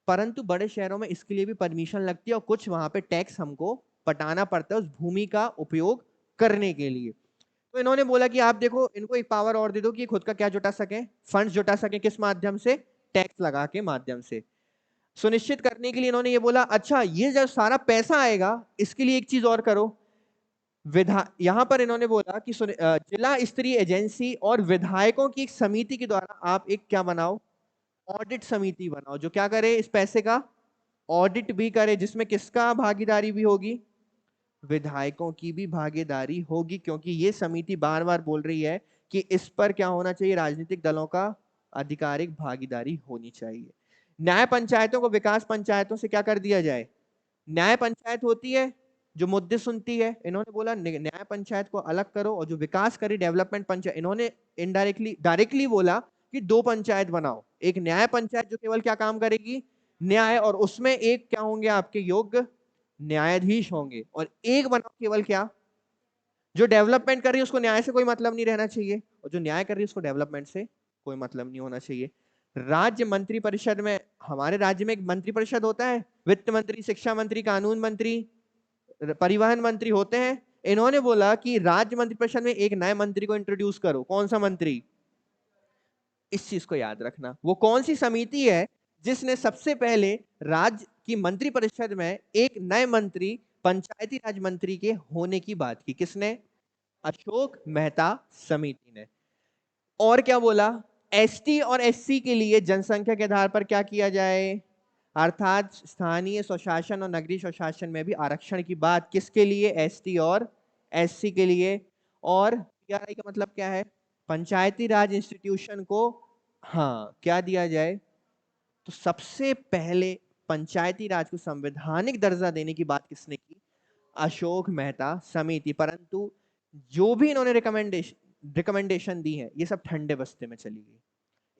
परंतु बड़े शहरों में इसके लिए भी परमिशन लगती है और कुछ वहां पे टैक्स हमको पटाना पड़ता है उस भूमि का उपयोग करने के लिए। तो इन्होंने बोला कि आप देखो इनको एक पावर और दे दो कि खुद का क्या जुटा सके? फंड्स जुटा सके। किस माध्यम से? टैक्स लगा के माध्यम से। सुनिश्चित करने के लिए इन्होंने ये बोला, अच्छा ये जब सारा पैसा आएगा इसके लिए एक चीज और करो। यहां पर इन्होंने बोला कि जिला स्तरीय एजेंसी और विधायकों की एक समिति के द्वारा आप एक क्या बनाओ? ऑडिट समिति बनाओ, जो क्या करे? इस पैसे का ऑडिट भी करे, जिसमें किसका भागीदारी भी होगी? विधायकों की भी भागीदारी होगी, क्योंकि ये समिति बार बार बोल रही है कि इस पर क्या होना चाहिए? राजनीतिक दलों का आधिकारिक भागीदारी होनी चाहिए। न्याय पंचायतों को विकास पंचायतों से क्या कर दिया जाए? न्याय पंचायत होती है जो मुद्दे सुनती है, इन्होंने बोला न्याय पंचायत को अलग करो, और जो विकास करे डेवलपमेंट पंचायत, इन्होंने इनडायरेक्टली डायरेक्टली बोला कि 2 पंचायत बनाओ। एक न्याय पंचायत जो केवल क्या काम करेगी? न्याय, और उसमें एक क्या होंगे आपके? योग्य न्यायाधीश होंगे। और एक बनाओ केवल क्या? जो डेवलपमेंट कर रही है उसको न्याय से कोई मतलब नहीं रहना चाहिए, और जो न्याय कर रही है उसको डेवलपमेंट से कोई मतलब नहीं होना चाहिए। राज्य मंत्री परिषद में, हमारे राज्य में एक मंत्री परिषद होता है, वित्त मंत्री, शिक्षा मंत्री, कानून मंत्री, परिवहन मंत्री होते हैं। इन्होंने बोला कि राज्य मंत्री परिषद में एक नए मंत्री को इंट्रोड्यूस करो। कौन सा मंत्री? इस चीज को याद रखना। वो कौन सी समिति है जिसने सबसे पहले राज्य की मंत्री परिषद में एक नए मंत्री, पंचायती राज मंत्री के होने की बात की? किसने? अशोक मेहता समिति ने। और क्या बोला? एसटी और एससी के लिए जनसंख्या के आधार पर क्या किया जाए? अर्थात स्थानीय स्वशासन और नगरीय स्वशासन में भी आरक्षण की बात। किसके लिए? एसटी और एससी के लिए। और पीआरआई का मतलब क्या है? पंचायती राज इंस्टीट्यूशन को हाँ क्या दिया जाए? तो सबसे पहले पंचायती राज को संवैधानिक दर्जा देने की बात किसने की? अशोक मेहता समिति। परंतु जो भी इन्होंने रिकमेंडेशन दी है ये सब ठंडे बस्ते में चली गई।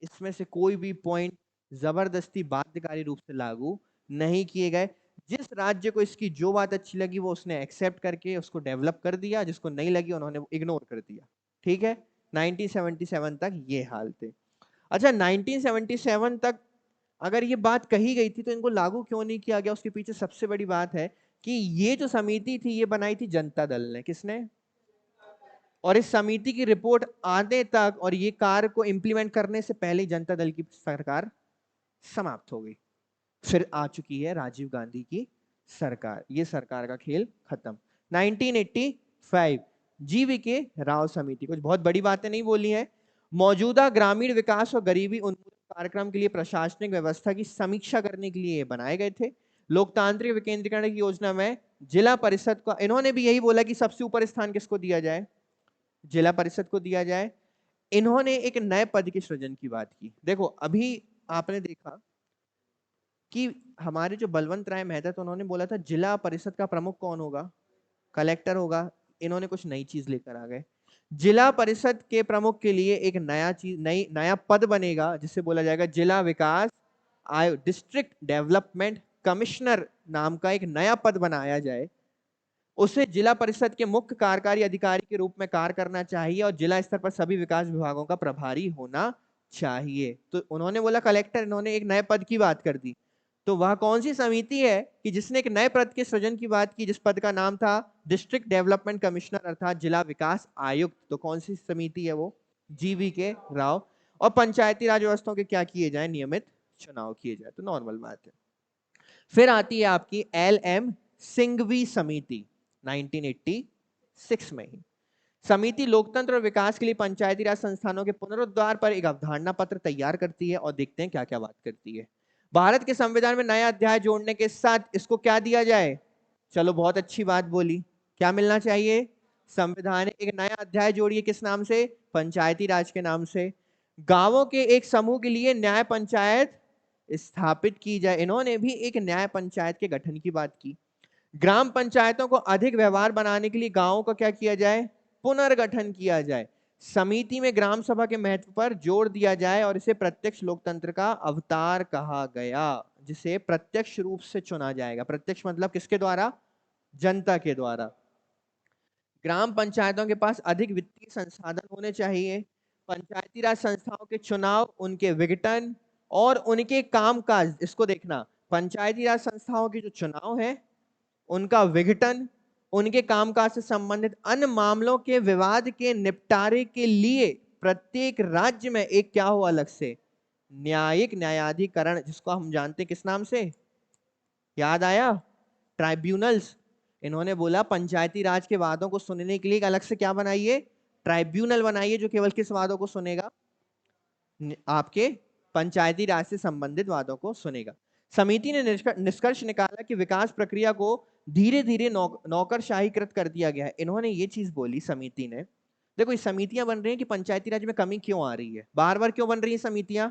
इसमें से कोई भी पॉइंट जबरदस्ती बाध्यकारी रूप से लागू नहीं किए गए। जिस राज्य को इसकी जो बात अच्छी लगी वो उसने एक्सेप्ट करके उसको डेवलप कर दिया, जिसको नहीं लगी उन्होंने इग्नोर कर दिया। ठीक है, 1977 तक ये हाल थे। अच्छा, 1977 तक अगर ये बात कही गई थी तो इनको लागू क्यों नहीं किया गया, उसके पीछे सबसे बड़ी बात है कि ये जो समिति थी ये बनाई थी जनता दल ने। किसने? और इस समिति की रिपोर्ट आने तक और ये कार्य को इंप्लीमेंट करने से पहले जनता दल की सरकार समाप्त हो गई। फिर आ चुकी है राजीव गांधी की सरकार, ये सरकार का खेल खत्म। 1985 जीवीके राव समिति, कुछ बहुत बड़ी बातें नहीं बोली है। मौजूदा ग्रामीण विकास और गरीबी उन्मूलन कार्यक्रम के लिए प्रशासनिक व्यवस्था की समीक्षा करने के लिए बनाए गए थे। लोकतांत्रिक विकेंद्रीकरण की योजना में जिला परिषद का, इन्होंने भी यही बोला कि सबसे ऊपर स्थान किसको दिया जाए, जिला परिषद को दिया जाए। इन्होंने एक नए पद के सृजन की बात की। देखो अभी आपने देखा कि हमारे जो बलवंत राय मेहता, तो उन्होंने बोला था जिला परिषद का प्रमुख कौन होगा, कलेक्टर होगा। इन्होंने कुछ नई चीज लेकर आ गए। जिला परिषद के प्रमुख के लिए एक नया पद बनेगा जिसे बोला जाएगा जिला विकास आयोग, डिस्ट्रिक्ट डेवलपमेंट कमिश्नर नाम का एक नया पद बनाया जाए। उसे जिला परिषद के मुख्य कार्यकारी अधिकारी के रूप में कार्य करना चाहिए और जिला स्तर पर सभी विकास विभागों का प्रभारी होना चाहिए। तो उन्होंने बोला कलेक्टर, इन्होंने एक नए पद की बात कर दी। तो वह कौन सी समिति है कि जिसने एक नए पद के सृजन की बात की, जिस पद का नाम था डिस्ट्रिक्ट डेवलपमेंट कमिश्नर अर्थात जिला विकास आयुक्त। तो कौन सी समिति है वो? जीवीके राव। और पंचायती राज व्यवस्थाओं के क्या किए जाए, नियमित चुनाव किए जाए। तो नॉर्मल बात है। फिर आती है आपकी LM सिंघवी समिति 1986 में ही। समिति लोकतंत्र और विकास के लिए पंचायती राज संस्थानों के पुनरुद्धार पर एक अवधारणा पत्र तैयार करती है और देखते हैं क्या क्या बात करती है। भारत के संविधान में नया अध्याय जोड़ने के साथ इसको क्या दिया जाए? चलो बहुत अच्छी बात बोली, क्या मिलना चाहिए? संविधान में एक नया अध्याय जोड़िए, किस नाम से? पंचायती राज के नाम से। गांवों के एक समूह के लिए न्याय पंचायत स्थापित की जाए। इन्होंने भी एक न्याय पंचायत के गठन की बात की। ग्राम पंचायतों को अधिक व्यवहार बनाने के लिए गांवों का क्या किया जाए? पुनर्गठन किया जाए। समिति में ग्राम सभा के महत्व पर जोर दिया जाए और इसे प्रत्यक्ष लोकतंत्र का अवतार कहा गया, जिसे प्रत्यक्ष रूप से चुना जाएगा। प्रत्यक्ष मतलब किसके द्वारा? जनता के द्वारा। ग्राम पंचायतों के पास अधिक वित्तीय संसाधन होने चाहिए। पंचायती राज संस्थाओं के चुनाव, उनके विघटन और उनके कामकाज, इसको देखना। पंचायती राज संस्थाओं के जो चुनाव है, उनका विघटन, उनके कामकाज से संबंधित अन्य मामलों के विवाद के निपटारे के लिए प्रत्येक राज्य में एक क्या हो अलग से? न्यायिक न्यायाधिकरण, जिसको हम जानते हैं किस नाम से? याद आया? ट्राइब्यूनल्स। इन्होंने बोला पंचायती राज के वादों को सुनने के लिए एक अलग से क्या बनाइए? ट्राइब्यूनल बनाइए, जो केवल किस वादों को सुनेगा? आपके पंचायती राज से संबंधित वादों को सुनेगा। समिति ने निष्कर्ष निकाला कि विकास प्रक्रिया को धीरे धीरे नौकरशाहीकृत कर दिया गया है। इन्होंने ये चीज बोली समिति ने, देखो ये समितियां बन रही हैं कि पंचायती राज में कमी क्यों आ रही है, बार बार क्यों बन रही है समितियां?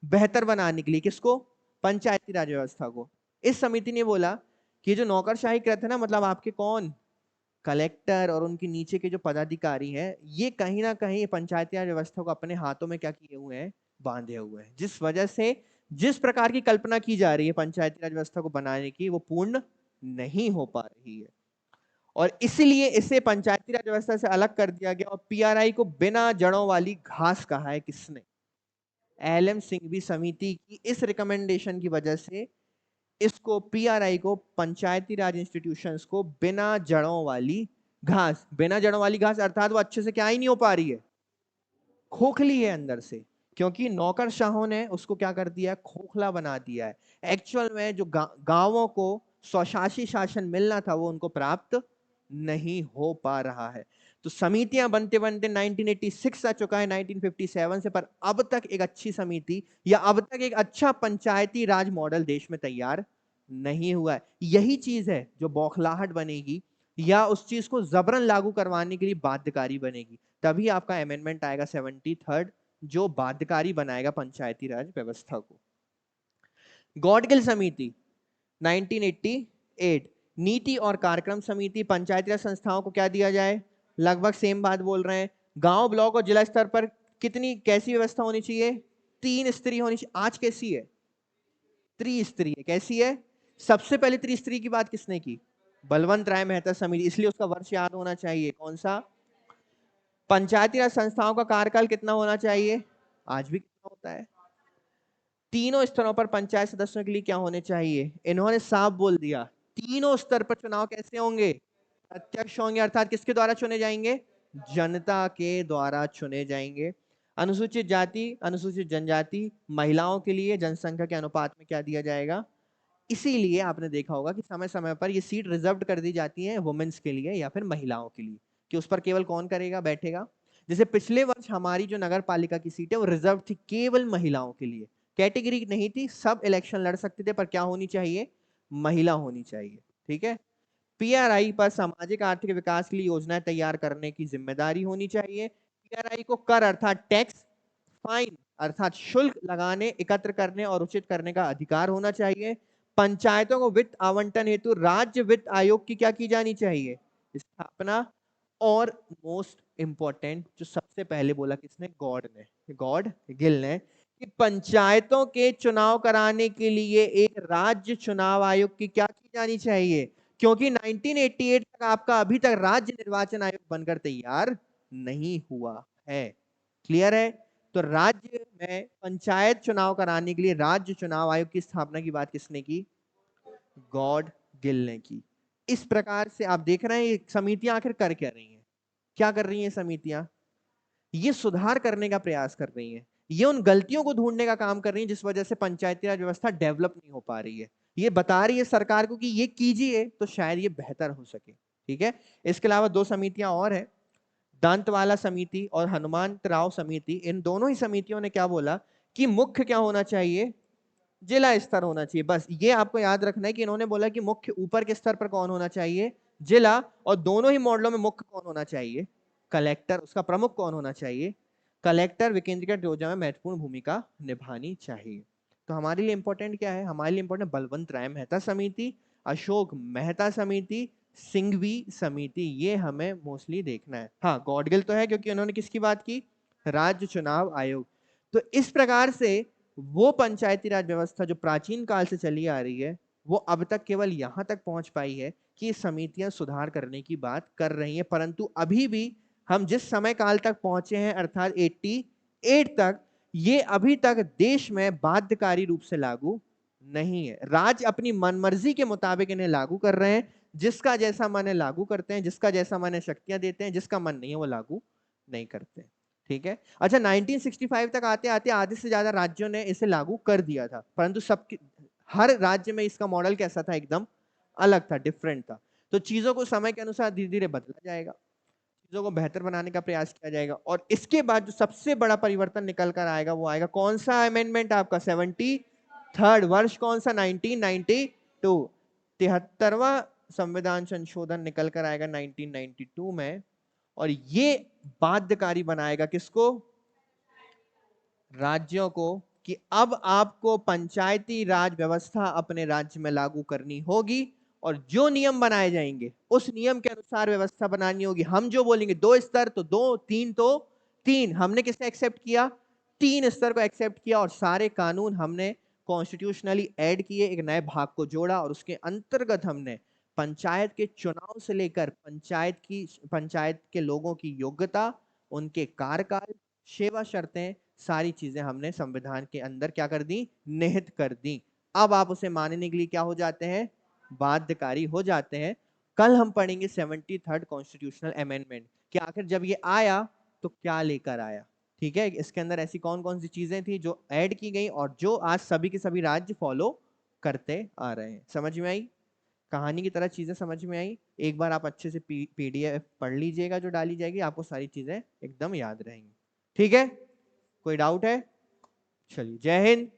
बेहतर बनाने के लिए। किसको? पंचायती राज व्यवस्था को। इस समिति ने बोला कि जो नौकरशाहीकृत है ना, मतलब आपके कौन? कलेक्टर और उनके नीचे के जो पदाधिकारी हैं, ये कहीं ना कहीं पंचायती राज व्यवस्था को अपने हाथों में क्या किए हुए हैं? बांधे हुए हैं। जिस वजह से जिस प्रकार की कल्पना की जा रही है पंचायती राज व्यवस्था को बनाने की, वो पूर्ण नहीं हो पा रही है और इसलिए इसे पंचायती राज व्यवस्था से अलग कर दिया गया और PRI को बिना जड़ों वाली घास कहा है। किसने? LM सिंघवी समिति की इस रिकमेंडेशन की वजह से इसको, PRI को, पंचायती राज इंस्टीट्यूशंस को बिना जड़ों वाली घास, बिना जड़ों वाली घास अर्थात वो अच्छे से क्या ही नहीं हो पा रही है, खोखली है अंदर से, क्योंकि नौकरशाहों ने उसको क्या कर दिया? खोखला बना दिया है। एक्चुअल में जो गांवों को स्वशासी शासन मिलना था वो उनको प्राप्त नहीं हो पा रहा है। तो समितियां बनते बनते 1986 आ चुका है 1957 से, पर अब तक एक अच्छी समिति या अब तक एक अच्छा पंचायती राज मॉडल देश में तैयार नहीं हुआ है। यही चीज है जो बौखलाहट बनेगी या उस चीज को जबरन लागू करवाने के लिए बाध्यकारी बनेगी। तभी आपका अमेंडमेंट आएगा 73rd, जो बाध्यकारी बनाएगा पंचायती राज व्यवस्था को। गॉडगिल समिति 1988, नीति और कार्यक्रम समिति। पंचायती राज संस्थाओं को क्या दिया जाए? लगभग सेम बात बोल रहे हैं। गांव, ब्लॉक और जिला स्तर पर कितनी, कैसी व्यवस्था होनी चाहिए? 3 स्तरीय होनी चाहिए। आज कैसी है? त्रिस्तरीय। कैसी है? सबसे पहले त्रिस्तरीय की बात किसने की? बलवंत राय मेहता समिति, इसलिए उसका वर्ष याद होना चाहिए। कौन सा? पंचायती राज संस्थाओं का कार्यकाल कितना होना चाहिए? आज भी कितना होता है? तीनों स्तरों पर पंचायत सदस्यों के लिए क्या होने चाहिए? इन्होंने साफ बोल दिया, तीनों स्तर पर चुनाव कैसे होंगे? प्रत्यक्ष होंगे, अर्थात किसके द्वारा चुने जाएंगे? जनता के द्वारा चुने जाएंगे। अनुसूचित जाति, अनुसूचित जनजाति, महिलाओं के लिए जनसंख्या के अनुपात में क्या दिया जाएगा? इसीलिए आपने देखा होगा कि समय समय पर ये सीट रिजर्व कर दी जाती है वुमेन्स के लिए या फिर महिलाओं के लिए, कि उस पर केवल कौन करेगा, बैठेगा। जैसे पिछले वर्ष हमारी जो नगर पालिका की सीट है वो रिजर्व थी केवल महिलाओं के लिए, कैटेगरी नहीं थी, सब इलेक्शन लड़ सकते थे, पर क्या होनी चाहिए? महिला होनी चाहिए। ठीक है। पीआरआई पर सामाजिक आर्थिक विकास के लिए योजनाएं तैयार करने की जिम्मेदारी होनी चाहिए। पीआरआई को कर अर्थात टैक्स, फाइन अर्थात शुल्क लगाने, एकत्र करने और उचित करने का अधिकार होना चाहिए। पंचायतों को वित्त आवंटन हेतु राज्य वित्त आयोग की क्या की जानी चाहिए? स्थापना। और मोस्ट इंपॉर्टेंट जो सबसे पहले बोला किसने? गॉड ने, गॉड गिल ने, कि पंचायतों के चुनाव कराने के लिए एक राज्य चुनाव आयोग की क्या की जानी चाहिए? क्योंकि 1988 तक आपका अभी तक राज्य निर्वाचन आयोग बनकर तैयार नहीं हुआ है। क्लियर है? तो राज्य में पंचायत चुनाव कराने के लिए राज्य चुनाव आयोग की स्थापना की बात किसने की? गॉड गिल ने की। इस प्रकार से आप देख रहे हैं ये समितियां आखिर कर क्या रही हैं? क्या कर रही हैं समितियां? ये सुधार करने का प्रयास कर रही हैं, ये उन गलतियों को ढूंढने का काम कर रही हैं जिस वजह से पंचायती राज व्यवस्था डेवलप नहीं हो पा रही है। ये बता रही है सरकार को कि ये कीजिए तो शायद ये बेहतर हो सके। ठीक है। इसके अलावा दो समितियां और है, दंतवाला समिति और हनुमंतराव समिति। इन दोनों ही समितियों ने क्या बोला कि मुख्य क्या होना चाहिए? जिला स्तर होना चाहिए। बस ये आपको याद रखना है कि इन्होंने बोला कि मुख्य ऊपर के स्तर पर कौन होना चाहिए? जिला। और दोनों ही मॉडलों में मुख्य कौन होना चाहिए? कलेक्टर। उसका प्रमुख कौन होना चाहिए? कलेक्टर विकेंद्रीकृत योजना में महत्वपूर्ण भूमिका निभानी चाहिए। तो हमारे लिए इंपॉर्टेंट क्या है? हमारे लिए इंपॉर्टेंट बलवंत राय मेहता समिति, अशोक मेहता समिति, सिंघवी समिति, ये हमें मोस्टली देखना है। हाँ, गॉडगिल तो है क्योंकि उन्होंने किसकी बात की? राज्य चुनाव आयोग। तो इस प्रकार से वो पंचायती राज व्यवस्था जो प्राचीन काल से चली आ रही है वो अब तक केवल यहां तक पहुंच पाई है कि समितियां सुधार करने की बात कर रही हैं, परंतु अभी भी हम जिस समय काल तक पहुंचे हैं अर्थात 88 तक, ये अभी तक देश में बाध्यकारी रूप से लागू नहीं है। राज्य अपनी मनमर्जी के मुताबिक इन्हें लागू कर रहे हैं, जिसका जैसा मन है लागू करते हैं, जिसका जैसा मन है शक्तियां देते हैं, जिसका मन नहीं है वो लागू नहीं करते। ठीक है। अच्छा, 1965 तक आते आते आधे से ज्यादा राज्यों ने इसे लागू कर दिया था, परंतु सबके हर राज्य में इसका मॉडल कैसा था? एकदम अलग था, डिफरेंट था। तो चीजों को समय के अनुसार धीरे धीरे बदला जाएगा, चीजों को बेहतर बनाने का प्रयास किया जाएगा। और इसके बाद जो सबसे बड़ा परिवर्तन निकल कर आएगा वो आएगा कौन सा अमेंडमेंट? आपका 73rd वर्ष। कौन सा? 1992। 73वां संविधान संशोधन निकल कर आएगा 1992 में, और ये बाध्यकारी बनाएगा किसको? राज्यों को, कि अब आपको पंचायती राज व्यवस्था अपने राज्य में लागू करनी होगी और जो नियम बनाए जाएंगे उस नियम के अनुसार व्यवस्था बनानी होगी। हम जो बोलेंगे 2 स्तर तो 2, 3 तो 3, हमने किसे एक्सेप्ट किया? 3 स्तर को एक्सेप्ट किया, और सारे कानून हमने कॉन्स्टिट्यूशनली ऐड किए, एक नए भाग को जोड़ा, और उसके अंतर्गत हमने पंचायत के चुनाव से लेकर पंचायत के लोगों की योग्यता, उनके कार्यकाल, सेवा शर्तें, सारी चीजें हमने संविधान के अंदर क्या कर दी? निहित कर दी। अब आप उसे मानने के लिए क्या हो जाते हैं? बाध्यकारी हो जाते हैं। कल हम पढ़ेंगे 73rd कॉन्स्टिट्यूशनल अमेंडमेंट कि आखिर जब ये आया तो क्या लेकर आया। ठीक है। इसके अंदर ऐसी कौन कौन सी चीजें थी जो ऐड की गई और जो आज सभी के सभी राज्य फॉलो करते आ रहे हैं। समझ में आई? कहानी की तरह चीजें समझ में आई? एक बार आप अच्छे से पीडीएफ पढ़ लीजिएगा जो डाली जाएगी, आपको सारी चीजें एकदम याद रहेंगी। ठीक है। कोई डाउट है? चलिए, जय हिंद।